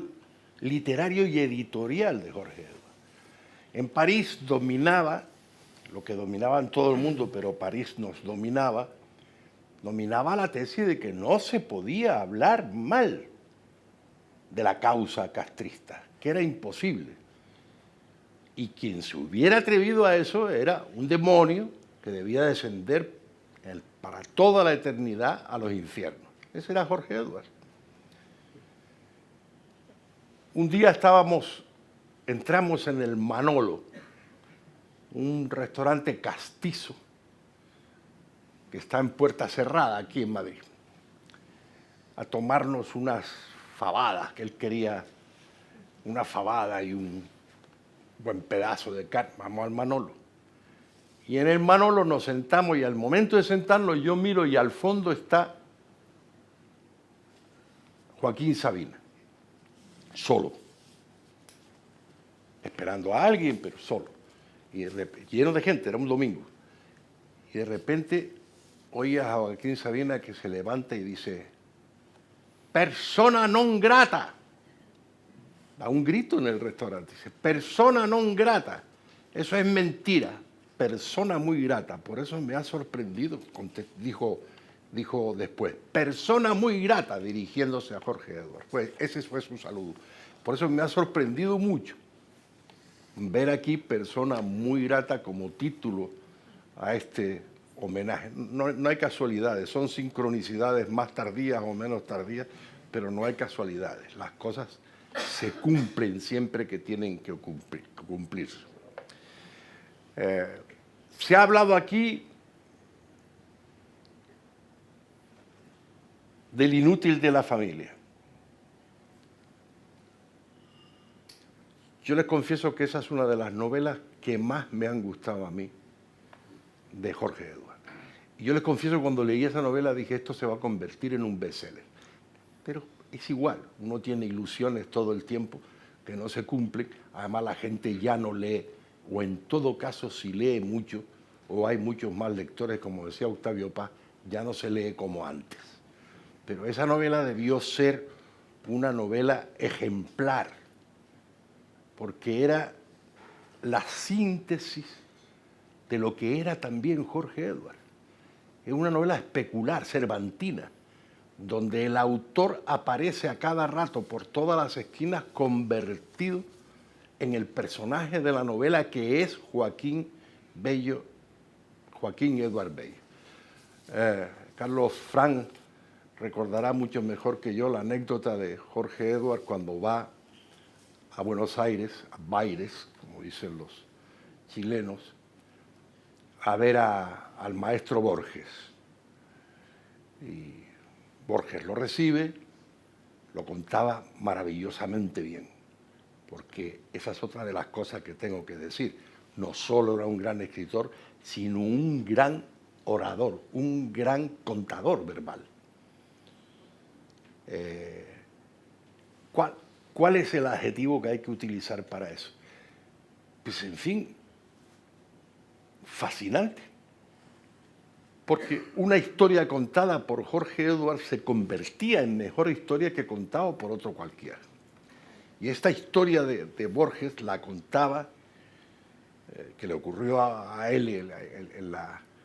literario y editorial de Jorge Edwards. En París dominaba, lo que dominaba en todo el mundo, pero París nos dominaba la tesis de que no se podía hablar mal de la causa castrista, que era imposible. Y quien se hubiera atrevido a eso era un demonio que debía descender para toda la eternidad a los infiernos. Ese era Jorge Edwards. Un día entramos en el Manolo, un restaurante castizo que está en Puerta Cerrada, aquí en Madrid, a tomarnos unas fabadas, que él quería una fabada y un buen pedazo de carne. Vamos al Manolo. Y en el Manolo nos sentamos y al momento de sentarnos yo miro y al fondo está Joaquín Sabina, solo, esperando a alguien, pero solo. Y lleno de gente, era un domingo. Y de repente oías a Joaquín Sabina que se levanta y dice: persona non grata. Da un grito en el restaurante, dice: persona non grata. Eso es mentira, persona muy grata. Por eso me ha sorprendido, dijo después, persona muy grata, dirigiéndose a Jorge Edwards. Pues ese fue su saludo. Por eso me ha sorprendido mucho ver aquí persona muy grata como título a este homenaje. No hay casualidades, son sincronicidades más tardías o menos tardías, pero no hay casualidades. Las cosas se cumplen siempre que tienen que cumplirse. Se ha hablado aquí del inútil de la familia. Yo les confieso que esa es una de las novelas que más me han gustado a mí de Jorge Edwards. Y yo les confieso que cuando leí esa novela dije: esto se va a convertir en un bestseller. Pero es igual, uno tiene ilusiones todo el tiempo que no se cumplen. Además la gente ya no lee, o en todo caso si lee mucho, o hay muchos más lectores, como decía Octavio Paz, ya no se lee como antes. Pero esa novela debió ser una novela ejemplar, porque era la síntesis de lo que era también Jorge Edwards. Es una novela especular, cervantina, donde el autor aparece a cada rato por todas las esquinas convertido en el personaje de la novela, que es Joaquín Edwards Bello. Carlos Frank recordará mucho mejor que yo la anécdota de Jorge Edwards cuando va a Buenos Aires, a Baires, como dicen los chilenos, a ver al maestro Borges. Y Borges lo recibe, lo contaba maravillosamente bien, porque esa es otra de las cosas que tengo que decir. No solo era un gran escritor, sino un gran orador, un gran contador verbal. ¿Cuál es el adjetivo que hay que utilizar para eso? Pues, en fin, fascinante. Porque una historia contada por Jorge Edwards se convertía en mejor historia que contada por otro cualquiera. Y esta historia de Borges la contaba, que le ocurrió a él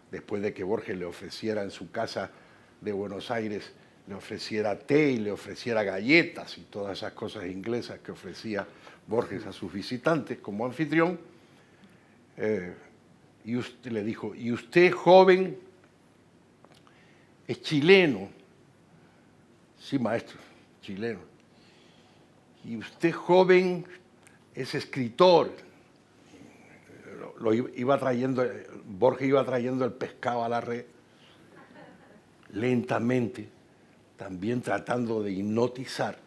después de que Borges le ofreciera en su casa de Buenos Aires, le ofreciera té y le ofreciera galletas y todas esas cosas inglesas que ofrecía Borges a sus visitantes como anfitrión. Y usted le dijo: y usted, joven, es chileno. Sí, maestro, chileno. Y usted, joven, es escritor. Borges iba trayendo el pescado a la red lentamente, también tratando de hipnotizar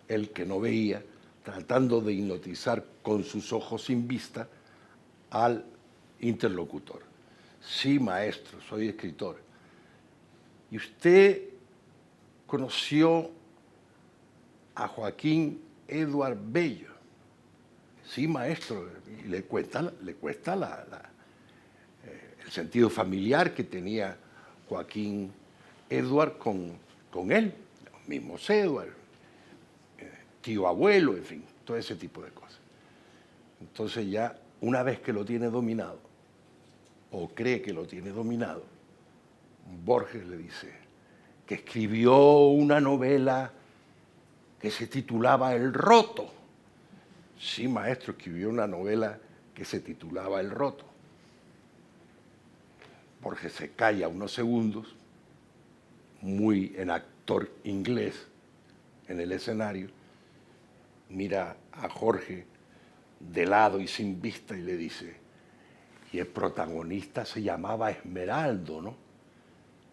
el que no veía, tratando de hipnotizar con sus ojos sin vista al interlocutor. Sí, maestro, soy escritor. ¿Y usted conoció a Joaquín Edward Bello? Sí, maestro. Y le cuesta el sentido familiar que tenía Joaquín Edward con él, los mismos Edward, tío abuelo, en fin, todo ese tipo de cosas. Entonces ya, una vez que lo tiene dominado, o cree que lo tiene dominado, Borges le dice que escribió una novela que se titulaba El Roto. Sí, maestro, escribió una novela que se titulaba El Roto. Borges se calla unos segundos, muy en actor inglés, en el escenario, mira a Jorge de lado y sin vista y le dice, y el protagonista se llamaba Esmeraldo, ¿no?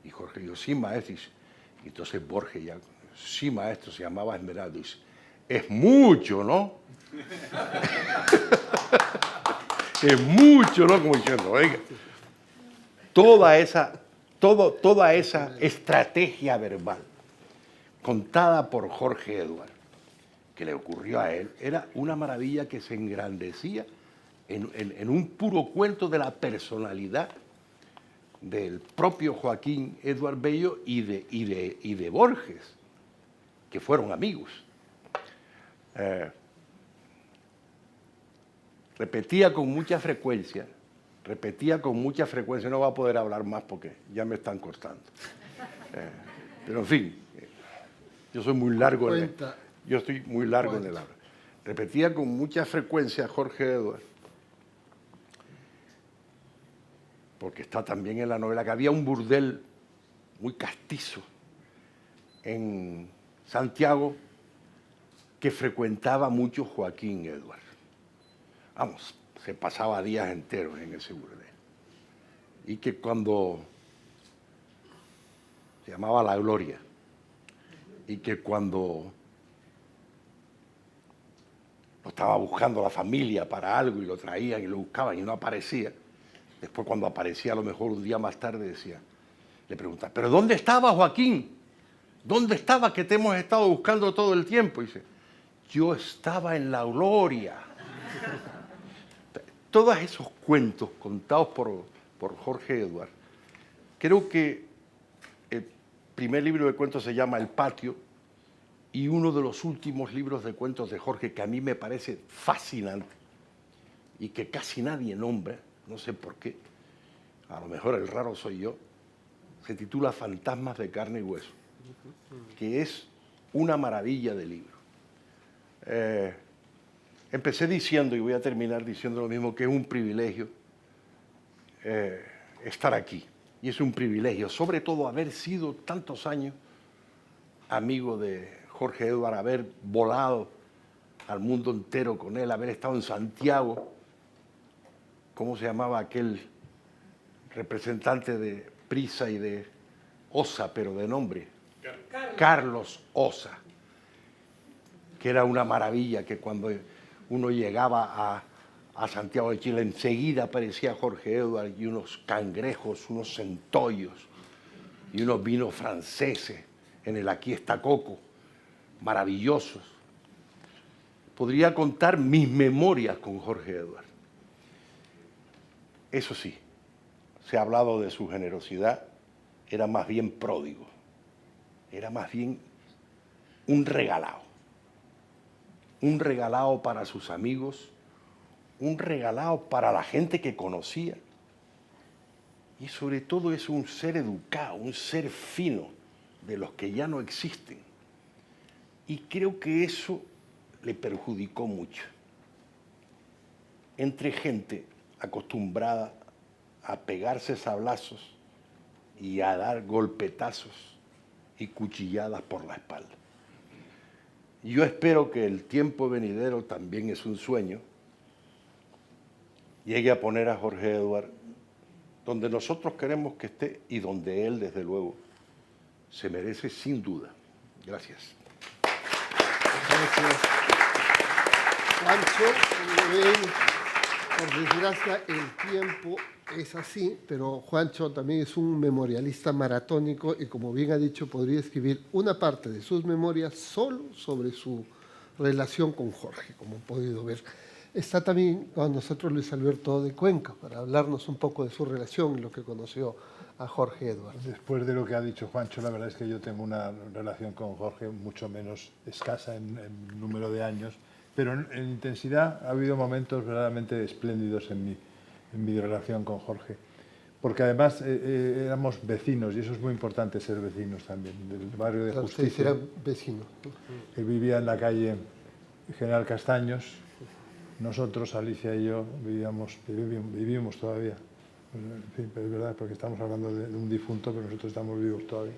Y Jorge dijo, sí, maestro. Y entonces Borges ya, sí, maestro, se llamaba Esmeraldo. Y dice, es mucho, ¿no? Es mucho, ¿no? Como diciendo, oiga, toda esa estrategia verbal contada por Jorge Edward, que le ocurrió a él, era una maravilla que se engrandecía en un puro cuento de la personalidad del propio Joaquín Edward Bello y de Borges, que fueron amigos. Repetía con mucha frecuencia, no voy a poder hablar más porque ya me están cortando. Pero en fin, yo soy muy largo, yo estoy muy largo en el habla. Repetía con mucha frecuencia Jorge Edward, porque está también en la novela, que había un burdel muy castizo en Santiago que frecuentaba mucho Joaquín Edward. Vamos, se pasaba días enteros en ese burdel. Y que cuando se llamaba La Gloria, y que cuando lo estaba buscando la familia para algo y lo traían y lo buscaban y no aparecía, después cuando aparecía a lo mejor un día más tarde decía, le preguntaba, ¿pero dónde estaba Joaquín? ¿Dónde estaba que te hemos estado buscando todo el tiempo? Y dice, yo estaba en La Gloria. Todos esos cuentos contados por Jorge Edward, creo que el primer libro de cuentos se llama El Patio, y uno de los últimos libros de cuentos de Jorge, que a mí me parece fascinante y que casi nadie nombra, no sé por qué, a lo mejor el raro soy yo, se titula Fantasmas de carne y hueso, que es una maravilla de libro. Empecé diciendo, y voy a terminar diciendo lo mismo, que es un privilegio estar aquí. Y es un privilegio, sobre todo haber sido tantos años amigo de Jorge Edward, haber volado al mundo entero con él, haber estado en Santiago. ¿Cómo se llamaba aquel representante de Prisa y de Osa, pero de nombre? Carlos Osa, que era una maravilla, que cuando uno llegaba a Santiago de Chile, enseguida aparecía Jorge Edward y unos cangrejos, unos centollos y unos vinos franceses en el Aquí está Coco, maravillosos. Podría contar mis memorias con Jorge Edward. Eso sí, se ha hablado de su generosidad, era más bien pródigo, era más bien un regalado para sus amigos, un regalado para la gente que conocía, y sobre todo es un ser educado, un ser fino, de los que ya no existen. Y creo que eso le perjudicó mucho. Entre gente acostumbrada a pegarse sablazos y a dar golpetazos y cuchilladas por la espalda. Yo espero que el tiempo venidero también es un sueño, llegue a poner a Jorge Edwards donde nosotros queremos que esté y donde él, desde luego, se merece sin duda. Gracias. Gracias. Juancho, como ven, por desgracia el tiempo es así, pero Juancho también es un memorialista maratónico y, como bien ha dicho, podría escribir una parte de sus memorias solo sobre su relación con Jorge, como han podido ver. Está también con nosotros Luis Alberto de Cuenca para hablarnos un poco de su relación y lo que conoció a Jorge Edwards. Después de lo que ha dicho Juancho, la verdad es que yo tengo una relación con Jorge mucho menos escasa en número de años, pero en intensidad ha habido momentos verdaderamente espléndidos en mi relación con Jorge, porque además éramos vecinos, y eso es muy importante, ser vecinos también, del barrio de Justicia. Ustedes eran vecinos. Él vivía en la calle General Castaños, nosotros, Alicia y yo, vivimos todavía. En fin, es verdad, porque estamos hablando de un difunto, pero nosotros estamos vivos todavía.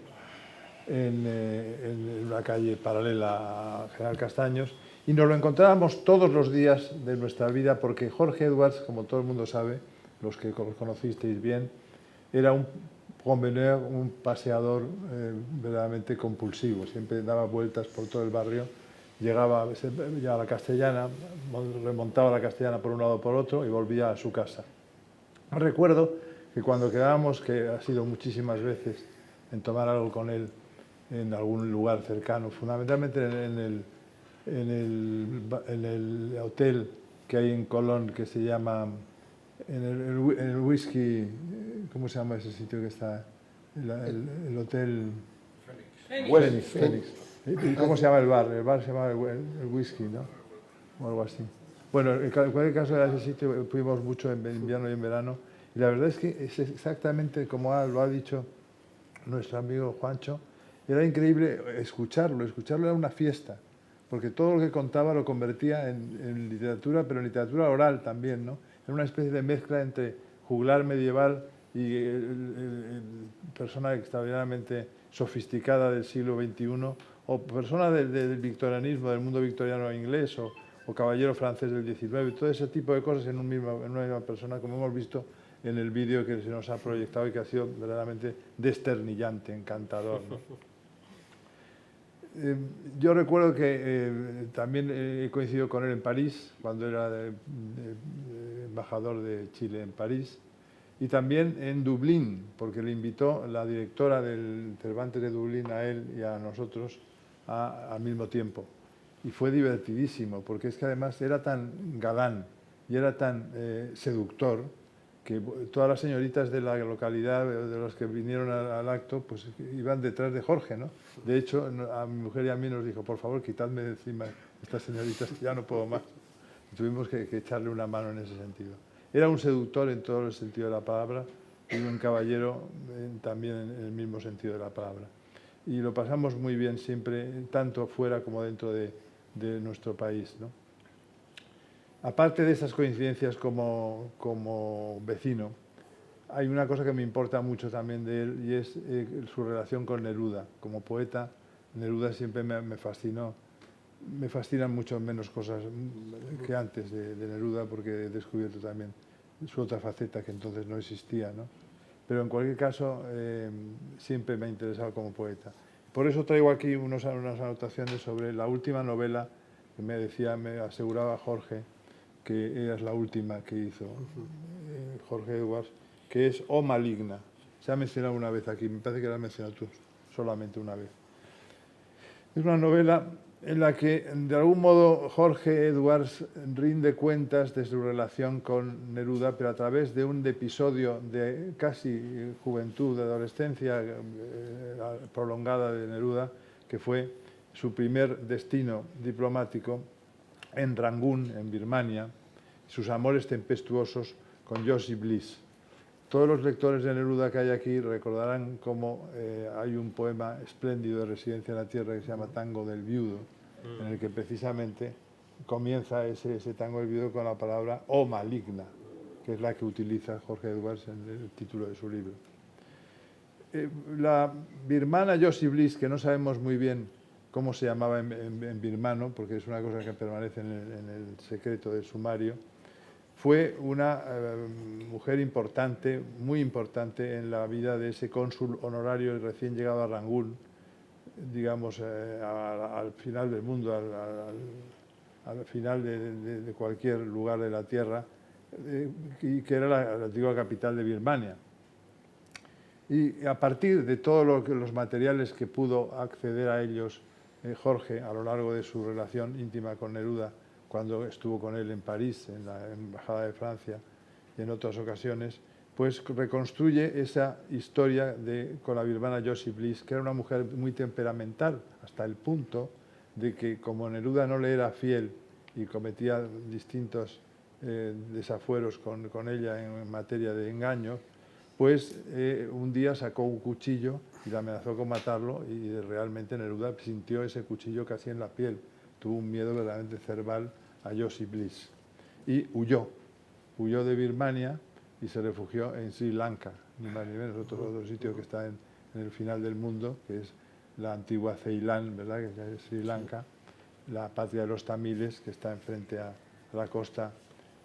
En una calle paralela a General Castaños, y nos lo encontrábamos todos los días de nuestra vida, porque Jorge Edwards, como todo el mundo sabe, los que los conocisteis bien, era un promeneur, un paseador verdaderamente compulsivo, siempre daba vueltas por todo el barrio, llegaba a la Castellana, remontaba la Castellana por un lado o por otro y volvía a su casa. Recuerdo que cuando quedábamos, que ha sido muchísimas veces, en tomar algo con él en algún lugar cercano, fundamentalmente en el hotel que hay en Colón, que se llama, en el Whisky, ¿cómo se llama ese sitio que está? El hotel Fénix. ¿Y cómo se llama el bar? El bar se llama el Whisky, ¿no? O algo así. Bueno, en cualquier caso, a ese sitio fuimos mucho en invierno y en verano, y la verdad es que es exactamente como lo ha dicho nuestro amigo Juancho. Era increíble escucharlo era una fiesta, porque todo lo que contaba lo convertía en literatura, pero en literatura oral también, ¿no? Era una especie de mezcla entre juglar medieval y persona extraordinariamente sofisticada del siglo XXI, o persona del victorianismo, del mundo victoriano inglés, o caballero francés del XIX, todo ese tipo de cosas en una misma persona, como hemos visto en el vídeo que se nos ha proyectado y que ha sido verdaderamente desternillante, encantador, ¿no? Yo recuerdo que también he coincidido con él en París, cuando era embajador de Chile en París, y también en Dublín, porque le invitó la directora del Cervantes de Dublín a él y a nosotros al mismo tiempo. Y fue divertidísimo, porque es que además era tan galán y era tan seductor, que todas las señoritas de la localidad, de los que vinieron al acto, pues iban detrás de Jorge, ¿no? De hecho, a mi mujer y a mí nos dijo, por favor, quitadme de encima estas señoritas, que ya no puedo más. Y tuvimos que echarle una mano en ese sentido. Era un seductor en todo el sentido de la palabra y un caballero también en el mismo sentido de la palabra. Y lo pasamos muy bien siempre, tanto fuera como dentro de nuestro país, ¿no? Aparte de esas coincidencias como vecino, hay una cosa que me importa mucho también de él, y es su relación con Neruda. Como poeta, Neruda siempre me fascinó. Me fascinan mucho menos cosas que antes de Neruda, porque he descubierto también su otra faceta que entonces no existía, ¿no? Pero en cualquier caso, siempre me ha interesado como poeta. Por eso traigo aquí unas anotaciones sobre la última novela que me aseguraba Jorge, que es la última que hizo Jorge Edwards, que es O Maligna. Se ha mencionado una vez aquí, me parece que la has mencionado tú, solamente una vez. Es una novela en la que, de algún modo, Jorge Edwards rinde cuentas de su relación con Neruda, pero a través de un episodio de casi juventud, de adolescencia prolongada de Neruda, que fue su primer destino diplomático en Rangún, en Birmania, sus amores tempestuosos con Josie Bliss. Todos los lectores de Neruda que hay aquí recordarán cómo hay un poema espléndido de Residencia en la Tierra que se llama Tango del Viudo, en el que precisamente comienza ese Tango del Viudo con la palabra O Maligna, que es la que utiliza Jorge Edwards en el título de su libro. La birmana Josie Bliss, que no sabemos muy bien cómo se llamaba en birmano, porque es una cosa que permanece en el secreto del sumario. Fue una mujer importante, muy importante en la vida de ese cónsul honorario recién llegado a Rangún, digamos, al final del mundo, al final de cualquier lugar de la tierra, y que era la antigua capital de Birmania. Y a partir de todos los materiales que pudo acceder a ellos Jorge a lo largo de su relación íntima con Neruda, cuando estuvo con él en París, en la Embajada de Francia y en otras ocasiones, pues reconstruye esa historia con la birmana Josie Bliss, que era una mujer muy temperamental, hasta el punto de que como Neruda no le era fiel y cometía distintos desafueros con ella en materia de engaños, pues un día sacó un cuchillo y la amenazó con matarlo, y realmente Neruda sintió ese cuchillo casi en la piel. Tuvo un miedo verdaderamente cerval a Josie Bliss y huyó de Birmania y se refugió en Sri Lanka, ni más ni menos, otro sitio que está en el final del mundo, que es la antigua Ceilán, ¿verdad?, que es Sri Lanka, la patria de los tamiles, que está enfrente a la costa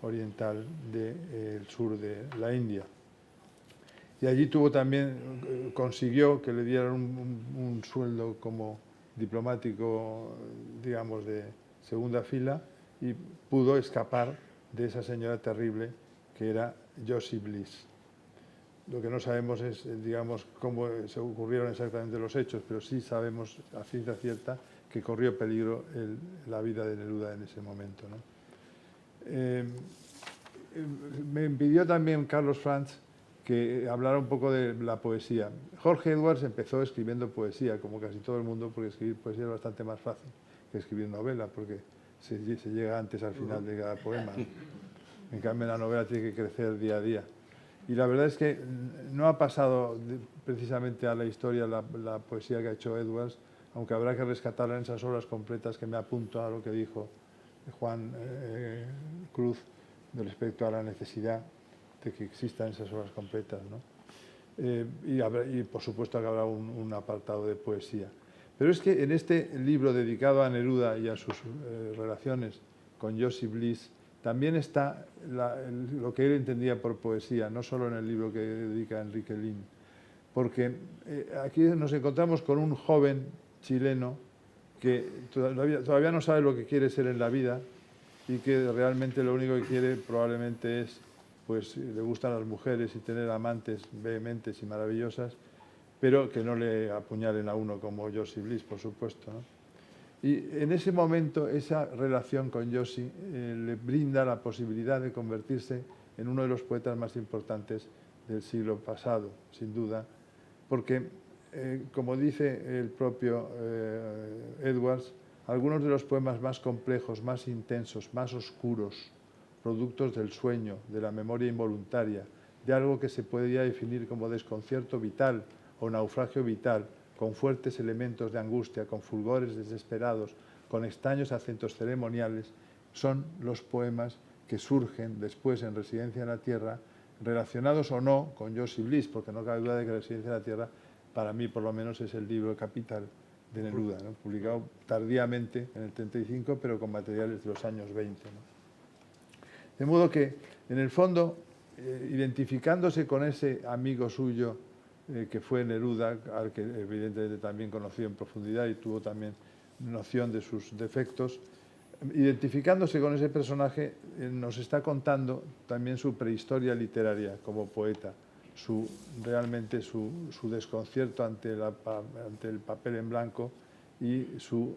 oriental del sur de la India. Y allí consiguió que le dieran un sueldo como diplomático, digamos, de segunda fila, y pudo escapar de esa señora terrible que era Josie Bliss. Lo que no sabemos es, digamos, cómo se ocurrieron exactamente los hechos, pero sí sabemos a ciencia cierta que corrió peligro la vida de Neruda en ese momento, ¿no? Me pidió también Carlos Franz que hablara un poco de la poesía. Jorge Edwards empezó escribiendo poesía, como casi todo el mundo, porque escribir poesía es bastante más fácil que escribir novela, porque se llega antes al final de cada poema. En cambio, la novela tiene que crecer día a día. Y la verdad es que no ha pasado precisamente a la historia la poesía que ha hecho Edwards, aunque habrá que rescatarla en esas obras completas, que me apunto a lo que dijo Juan Cruz respecto a la necesidad de que existan esas obras completas, ¿no? Y por supuesto que habrá un apartado de poesía. Pero es que en este libro dedicado a Neruda y a sus relaciones con Josie Bliss también está lo que él entendía por poesía, no solo en el libro que dedica a Enrique Lin, porque aquí nos encontramos con un joven chileno que todavía no sabe lo que quiere ser en la vida, y que realmente lo único que quiere probablemente es, pues le gustan las mujeres y tener amantes vehementes y maravillosas, pero que no le apuñalen a uno como Josie Bliss, por supuesto, ¿no? Y en ese momento esa relación con Josie le brinda la posibilidad de convertirse en uno de los poetas más importantes del siglo pasado, sin duda, porque, como dice el propio Edwards, algunos de los poemas más complejos, más intensos, más oscuros, productos del sueño, de la memoria involuntaria, de algo que se podría definir como desconcierto vital o naufragio vital, con fuertes elementos de angustia, con fulgores desesperados, con extraños acentos ceremoniales, son los poemas que surgen después en Residencia en la Tierra, relacionados o no con Josie Bliss, porque no cabe duda de que Residencia en la Tierra, para mí por lo menos, es el libro capital de Neruda, ¿no?, publicado tardíamente en el 35, pero con materiales de los años 20, ¿no? De modo que, en el fondo, identificándose con ese amigo suyo que fue Neruda, al que evidentemente también conoció en profundidad y tuvo también noción de sus defectos, identificándose con ese personaje, nos está contando también su prehistoria literaria como poeta, realmente su desconcierto ante el papel en blanco y su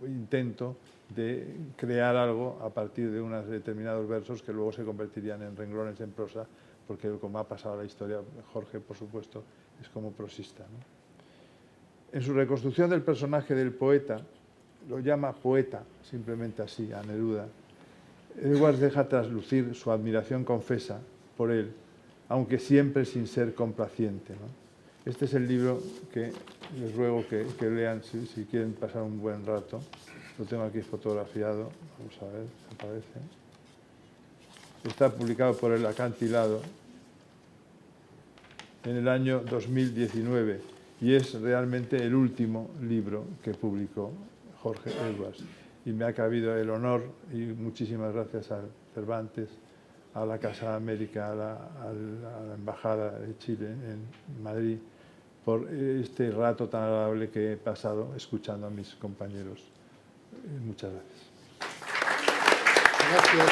intento de crear algo a partir de unos determinados versos que luego se convertirían en renglones en prosa, porque como ha pasado la historia, Jorge, por supuesto, es como prosista, ¿no? En su reconstrucción del personaje del poeta, lo llama poeta, simplemente así, a Neruda, Edwards deja traslucir su admiración confesa por él, aunque siempre sin ser complaciente, ¿no? Este es el libro que les ruego que lean si quieren pasar un buen rato. Lo tengo aquí fotografiado, vamos a ver, ¿me parece? Está publicado por El Acantilado en el año 2019 y es realmente el último libro que publicó Jorge Edwards. Y me ha cabido el honor, y muchísimas gracias al Cervantes, a la Casa de América, a la Embajada de Chile en Madrid, por este rato tan agradable que he pasado escuchando a mis compañeros. Muchas gracias. Gracias,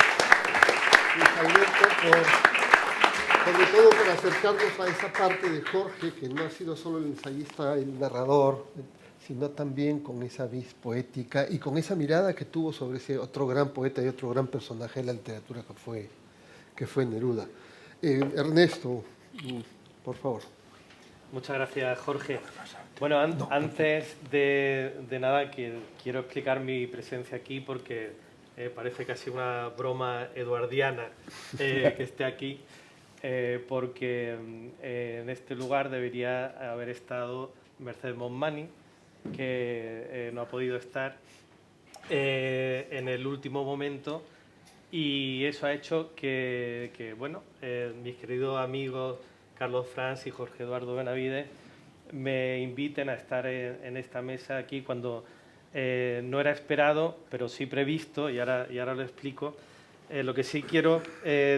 Luis Alberto, sobre todo por acercarnos a esa parte de Jorge, que no ha sido solo el ensayista, el narrador, sino también con esa vis poética y con esa mirada que tuvo sobre ese otro gran poeta y otro gran personaje de la literatura que fue Neruda. Ernesto, por favor. Muchas gracias, Jorge. Bueno, antes de nada quiero explicar mi presencia aquí porque parece casi una broma eduardiana que esté aquí, porque en este lugar debería haber estado Mercedes Montmany, que no ha podido estar en el último momento, y eso ha hecho que bueno, mis queridos amigos Carlos Franz y Jorge Eduardo Benavides me inviten a estar en esta mesa aquí cuando no era esperado, pero sí previsto, y ahora lo explico. Lo que sí quiero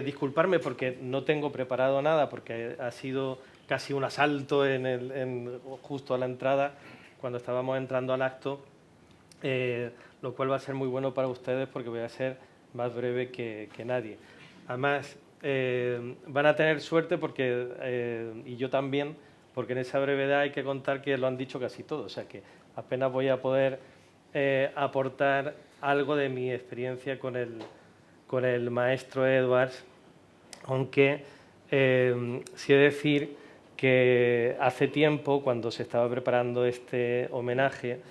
disculparme porque no tengo preparado nada, porque ha sido casi un asalto justo a la entrada, cuando estábamos entrando al acto, lo cual va a ser muy bueno para ustedes porque voy a ser más breve que nadie. Además, van a tener suerte porque, y yo también, porque en esa brevedad hay que contar que lo han dicho casi todo, o sea que apenas voy a poder aportar algo de mi experiencia con el maestro Edwards, aunque sí he de decir que hace tiempo, cuando se estaba preparando este homenaje,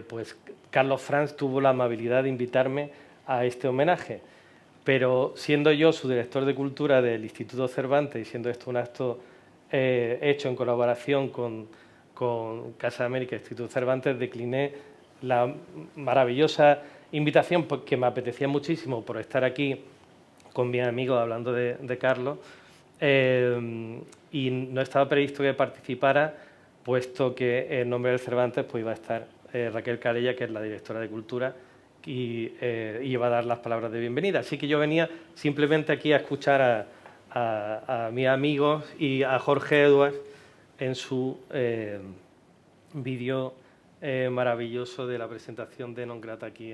pues Carlos Franz tuvo la amabilidad de invitarme a este homenaje, pero siendo yo su director de cultura del Instituto Cervantes y siendo esto un acto hecho en colaboración con Casa de América e Instituto Cervantes, decliné la maravillosa invitación porque me apetecía muchísimo por estar aquí con mis amigos hablando de Carlos, y no estaba previsto que participara, puesto que en nombre del Cervantes pues iba a estar Raquel Calella, que es la directora de Cultura, y iba a dar las palabras de bienvenida. Así que yo venía simplemente aquí a escuchar a mis amigos y a Jorge Edwards en su vídeo maravilloso de la presentación de Non Grata aquí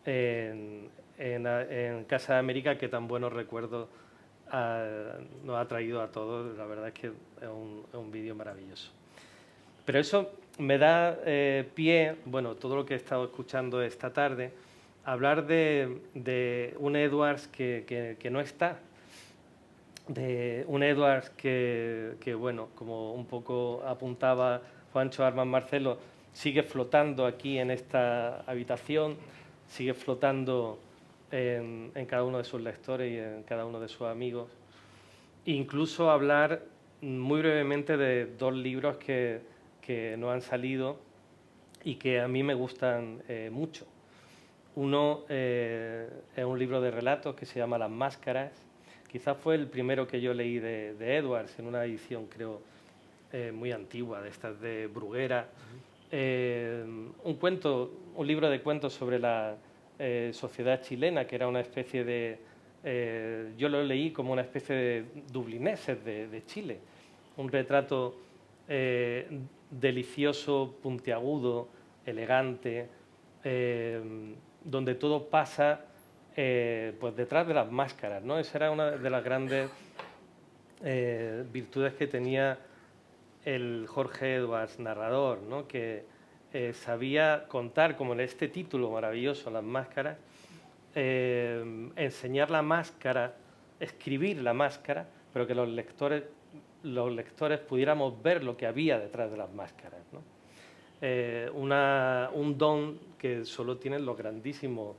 en Casa de América, que tan buenos recuerdos nos ha traído a todos. La verdad es que es un vídeo maravilloso. Pero eso me da pie, bueno, todo lo que he estado escuchando esta tarde, a hablar de un Edwards que no está, de un Edwards que, bueno, como un poco apuntaba Juancho Armas Marcelo, sigue flotando aquí en esta habitación, sigue flotando en cada uno de sus lectores y en cada uno de sus amigos. Incluso hablar muy brevemente de dos libros que no han salido y que a mí me gustan mucho. Uno es un libro de relatos que se llama Las Máscaras. Quizás fue el primero que yo leí de Edwards, en una edición, creo, muy antigua, de estas de Bruguera. Un libro de cuentos sobre la sociedad chilena, que era una especie de... yo lo leí como una especie de dublineses de Chile. Un retrato delicioso, puntiagudo, elegante, donde todo pasa pues detrás de las máscaras, ¿no? Esa era una de las grandes virtudes que tenía el Jorge Edwards narrador, ¿no? Que sabía contar, como en este título maravilloso, Las Máscaras, enseñar la máscara, escribir la máscara, pero que los lectores pudiéramos ver lo que había detrás de las máscaras, ¿no? Un don que solo tienen los grandísimos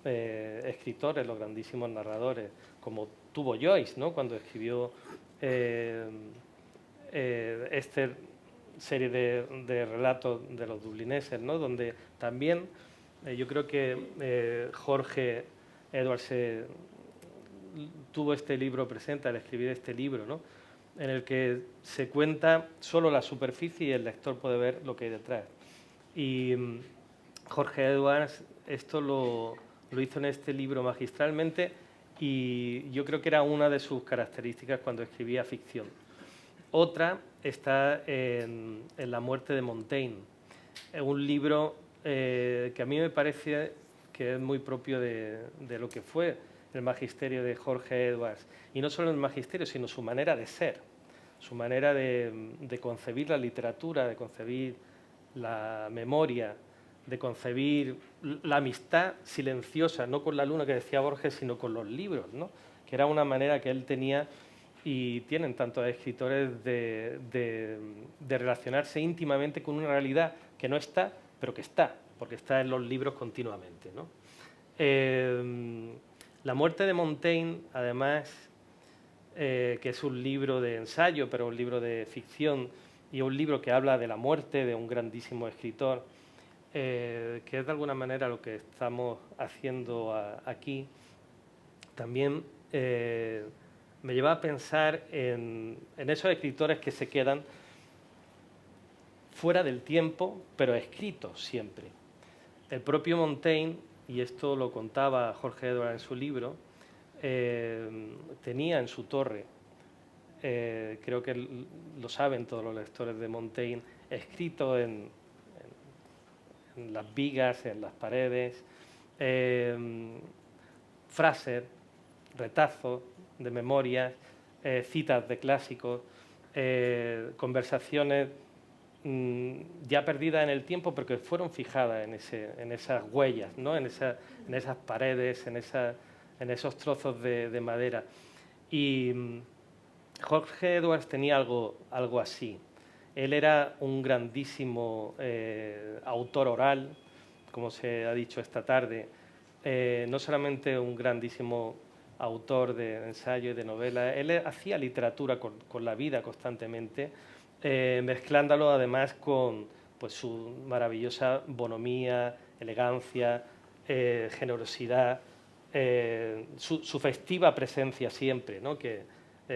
escritores, los grandísimos narradores, como tuvo Joyce, ¿no? Cuando escribió esta serie de relatos de los dublineses, ¿no? Donde también yo creo que Jorge Edwards tuvo este libro presente al escribir este libro, ¿no? en el que se cuenta solo la superficie y el lector puede ver lo que hay detrás. Y Jorge Edwards esto lo hizo en este libro magistralmente y yo creo que era una de sus características cuando escribía ficción. Otra está en La muerte de Montaigne, un libro que a mí me parece que es muy propio de lo que fue el magisterio de Jorge Edwards. Y no solo el magisterio, sino su manera de ser, su manera de concebir la literatura, de concebir la memoria, de concebir la amistad silenciosa, no con la luna que decía Borges, sino con los libros, ¿no? Que era una manera que él tenía y tienen tantos escritores de relacionarse íntimamente con una realidad que no está, pero que está, porque está en los libros continuamente, ¿no? La muerte de Montaigne, además, que es un libro de ensayo, pero un libro de ficción, y un libro que habla de la muerte de un grandísimo escritor, que es de alguna manera lo que estamos haciendo aquí, también me lleva a pensar en esos escritores que se quedan fuera del tiempo, pero escritos siempre. El propio Montaigne, y esto lo contaba Jorge Edwards en su libro, tenía en su torre, creo que lo saben todos los lectores de Montaigne, escrito en las vigas, en las paredes, frases, retazos de memorias, citas de clásicos, conversaciones ya perdidas en el tiempo, pero que fueron fijadas en esas huellas, ¿no? en esas paredes, en esos trozos de madera. Y Jorge Edwards tenía algo así. Él era un grandísimo autor oral, como se ha dicho esta tarde, no solamente un grandísimo autor de ensayo y de novela, él hacía literatura con la vida constantemente, mezclándolo además con pues, su maravillosa bonomía, elegancia, generosidad, su festiva presencia siempre, ¿no?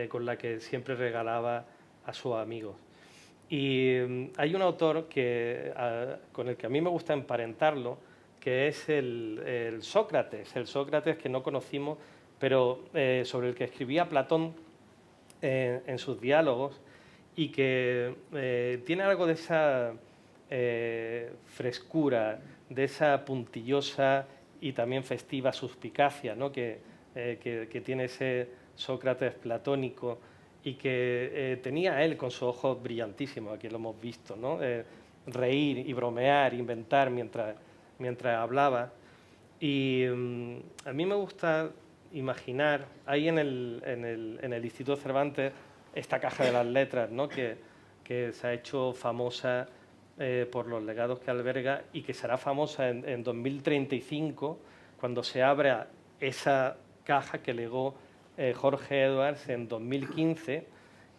Con la que siempre regalaba a sus amigos. Y hay un autor con el que a mí me gusta emparentarlo, que es el Sócrates que no conocimos, pero sobre el que escribía Platón en sus diálogos, y que tiene algo de esa frescura, de esa puntillosa y también festiva suspicacia, ¿no? que tiene ese Sócrates platónico y que tenía él con sus ojos brillantísimos, aquí lo hemos visto, ¿no? Reír y bromear, inventar mientras hablaba. Y a mí me gusta imaginar, ahí en el Instituto Cervantes, esta caja de las letras, ¿no? que se ha hecho famosa por los legados que alberga y que será famosa en 2035, cuando se abra esa caja que legó Jorge Edwards en 2015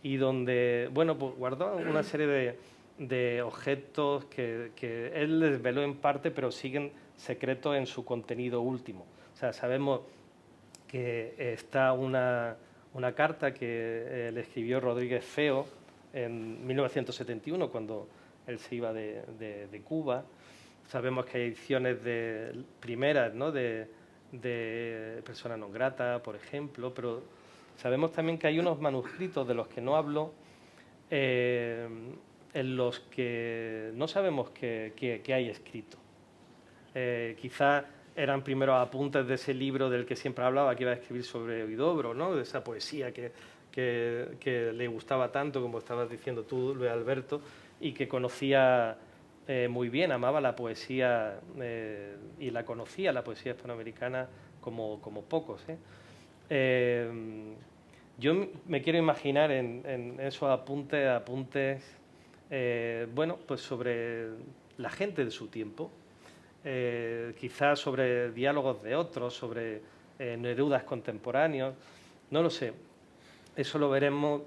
y donde, bueno, pues guardó una serie de objetos que él desveló en parte, pero siguen secretos en su contenido último. O sea, sabemos que está una carta que le escribió Rodríguez Feo en 1971, cuando él se iba de Cuba. Sabemos que hay ediciones primeras, ¿no? de Persona non grata, por ejemplo, pero sabemos también que hay unos manuscritos de los que no hablo, en los que no sabemos qué hay escrito. Quizá eran primeros apuntes de ese libro del que siempre hablaba, que iba a escribir sobre Huidobro, ¿no? De esa poesía que le gustaba tanto, como estabas diciendo tú, Luis Alberto, y que conocía muy bien, amaba la poesía y la conocía, la poesía hispanoamericana, como pocos. Yo me quiero imaginar en esos apuntes bueno, pues sobre la gente de su tiempo, quizás sobre diálogos de otros, sobre Nerudas contemporáneos, no lo sé. Eso lo veremos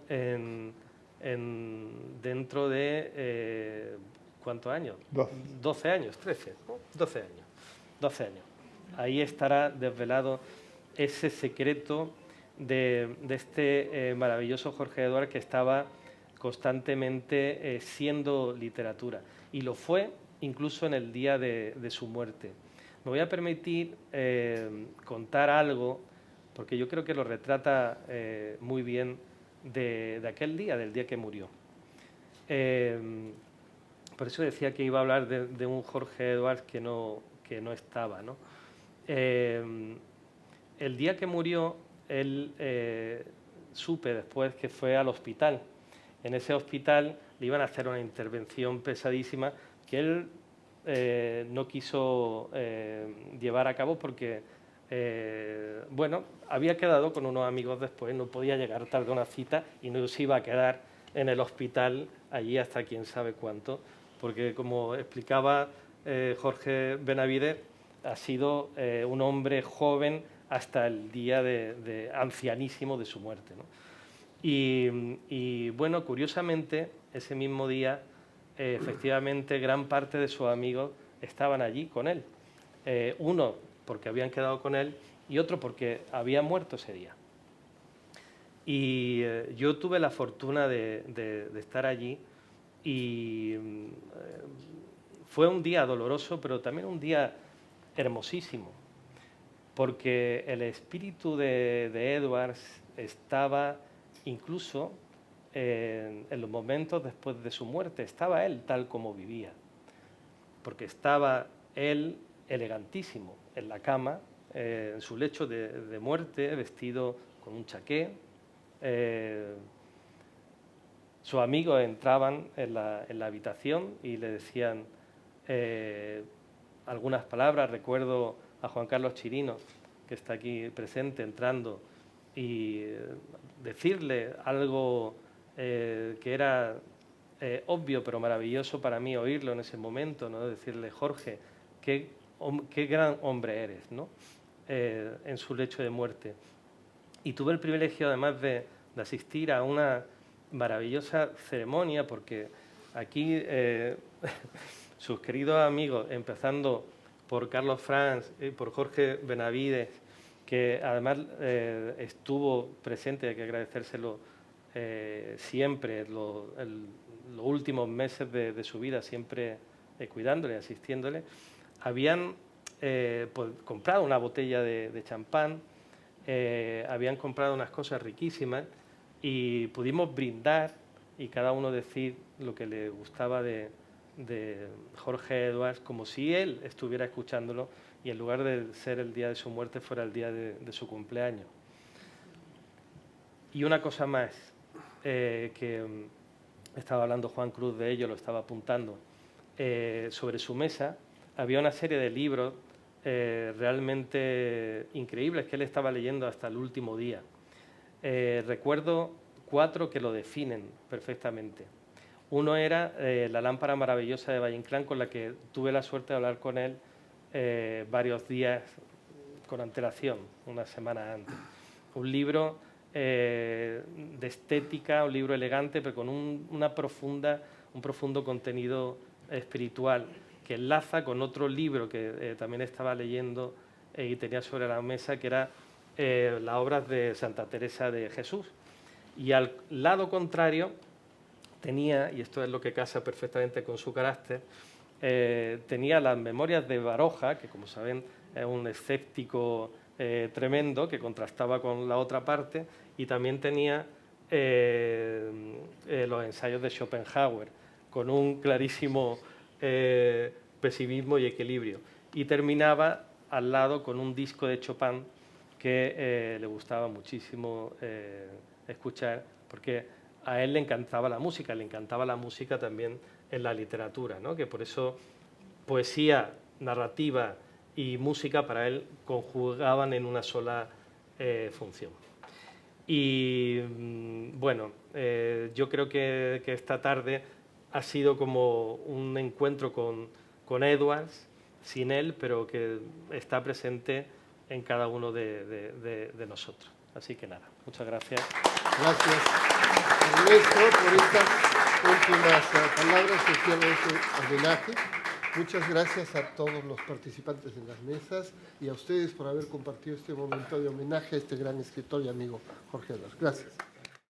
dentro de... ¿cuántos años? 12 años, 13, ¿no? 12 años. 12 años. Ahí estará desvelado ese secreto de este maravilloso Jorge Edwards que estaba constantemente siendo literatura. Y lo fue incluso en el día de su muerte. Me voy a permitir contar algo, porque yo creo que lo retrata muy bien de aquel día, del día que murió. Por eso decía que iba a hablar de un Jorge Edwards que no estaba, ¿no? El día que murió, él supe después que fue al hospital. En ese hospital le iban a hacer una intervención pesadísima que él no quiso llevar a cabo porque, bueno, había quedado con unos amigos después, no podía llegar tarde a una cita y no se iba a quedar en el hospital allí hasta quién sabe cuánto, porque como explicaba Jorge Benavides, ha sido un hombre joven hasta el día de ancianísimo de su muerte, ¿no? Y bueno, curiosamente, ese mismo día, efectivamente, gran parte de sus amigos estaban allí con él. Uno porque habían quedado con él y otro porque había muerto ese día. Y yo tuve la fortuna de estar allí y fue un día doloroso, pero también un día hermosísimo, porque el espíritu de Edwards estaba incluso en los momentos después de su muerte, estaba él tal como vivía, porque estaba él elegantísimo en la cama, en su lecho de muerte, vestido con un chaqué. Sus amigos entraban en la habitación y le decían algunas palabras. Recuerdo a Juan Carlos Chirino, que está aquí presente, entrando y decirle algo que era obvio pero maravilloso para mí oírlo en ese momento, ¿no? Decirle: Jorge, qué gran hombre eres, ¿no? En su lecho de muerte. Y tuve el privilegio además de asistir a una maravillosa ceremonia, porque aquí sus queridos amigos, empezando por Carlos Franz y por Jorge Benavides, que además estuvo presente, hay que agradecérselo siempre, los últimos meses de su vida, siempre cuidándole, asistiéndole, habían pues, comprado una botella de champán, habían comprado unas cosas riquísimas y pudimos brindar y cada uno decir lo que le gustaba de Jorge Edwards, como si él estuviera escuchándolo y en lugar de ser el día de su muerte fuera el día de su cumpleaños. Y una cosa más, que estaba hablando Juan Cruz de ello, lo estaba apuntando, sobre su mesa había una serie de libros realmente increíbles que él estaba leyendo hasta el último día. Recuerdo 4 que lo definen perfectamente. Uno era La lámpara maravillosa de Valle Inclán, con la que tuve la suerte de hablar con él varios días con antelación, una semana antes. Un libro de estética, un libro elegante, pero con un profundo contenido espiritual, que enlaza con otro libro que también estaba leyendo y tenía sobre la mesa, que era las obras de Santa Teresa de Jesús. Y al lado contrario tenía, y esto es lo que casa perfectamente con su carácter, tenía las memorias de Baroja, que como saben es un escéptico tremendo, que contrastaba con la otra parte, y también tenía los ensayos de Schopenhauer, con un clarísimo pesimismo y equilibrio. Y terminaba al lado con un disco de Chopin que le gustaba muchísimo escuchar, porque a él le encantaba la música también en la literatura, ¿no? Que por eso poesía, narrativa y música para él conjugaban en una sola función. Y bueno, yo creo que esta tarde ha sido como un encuentro con Edwards, sin él, pero que está presente en cada uno de nosotros. Así que nada, muchas gracias. Gracias, Ernesto, por estas últimas palabras que hicieron ese homenaje. Muchas gracias a todos los participantes en las mesas y a ustedes por haber compartido este momento de homenaje a este gran escritor y amigo Jorge Edwards. Gracias.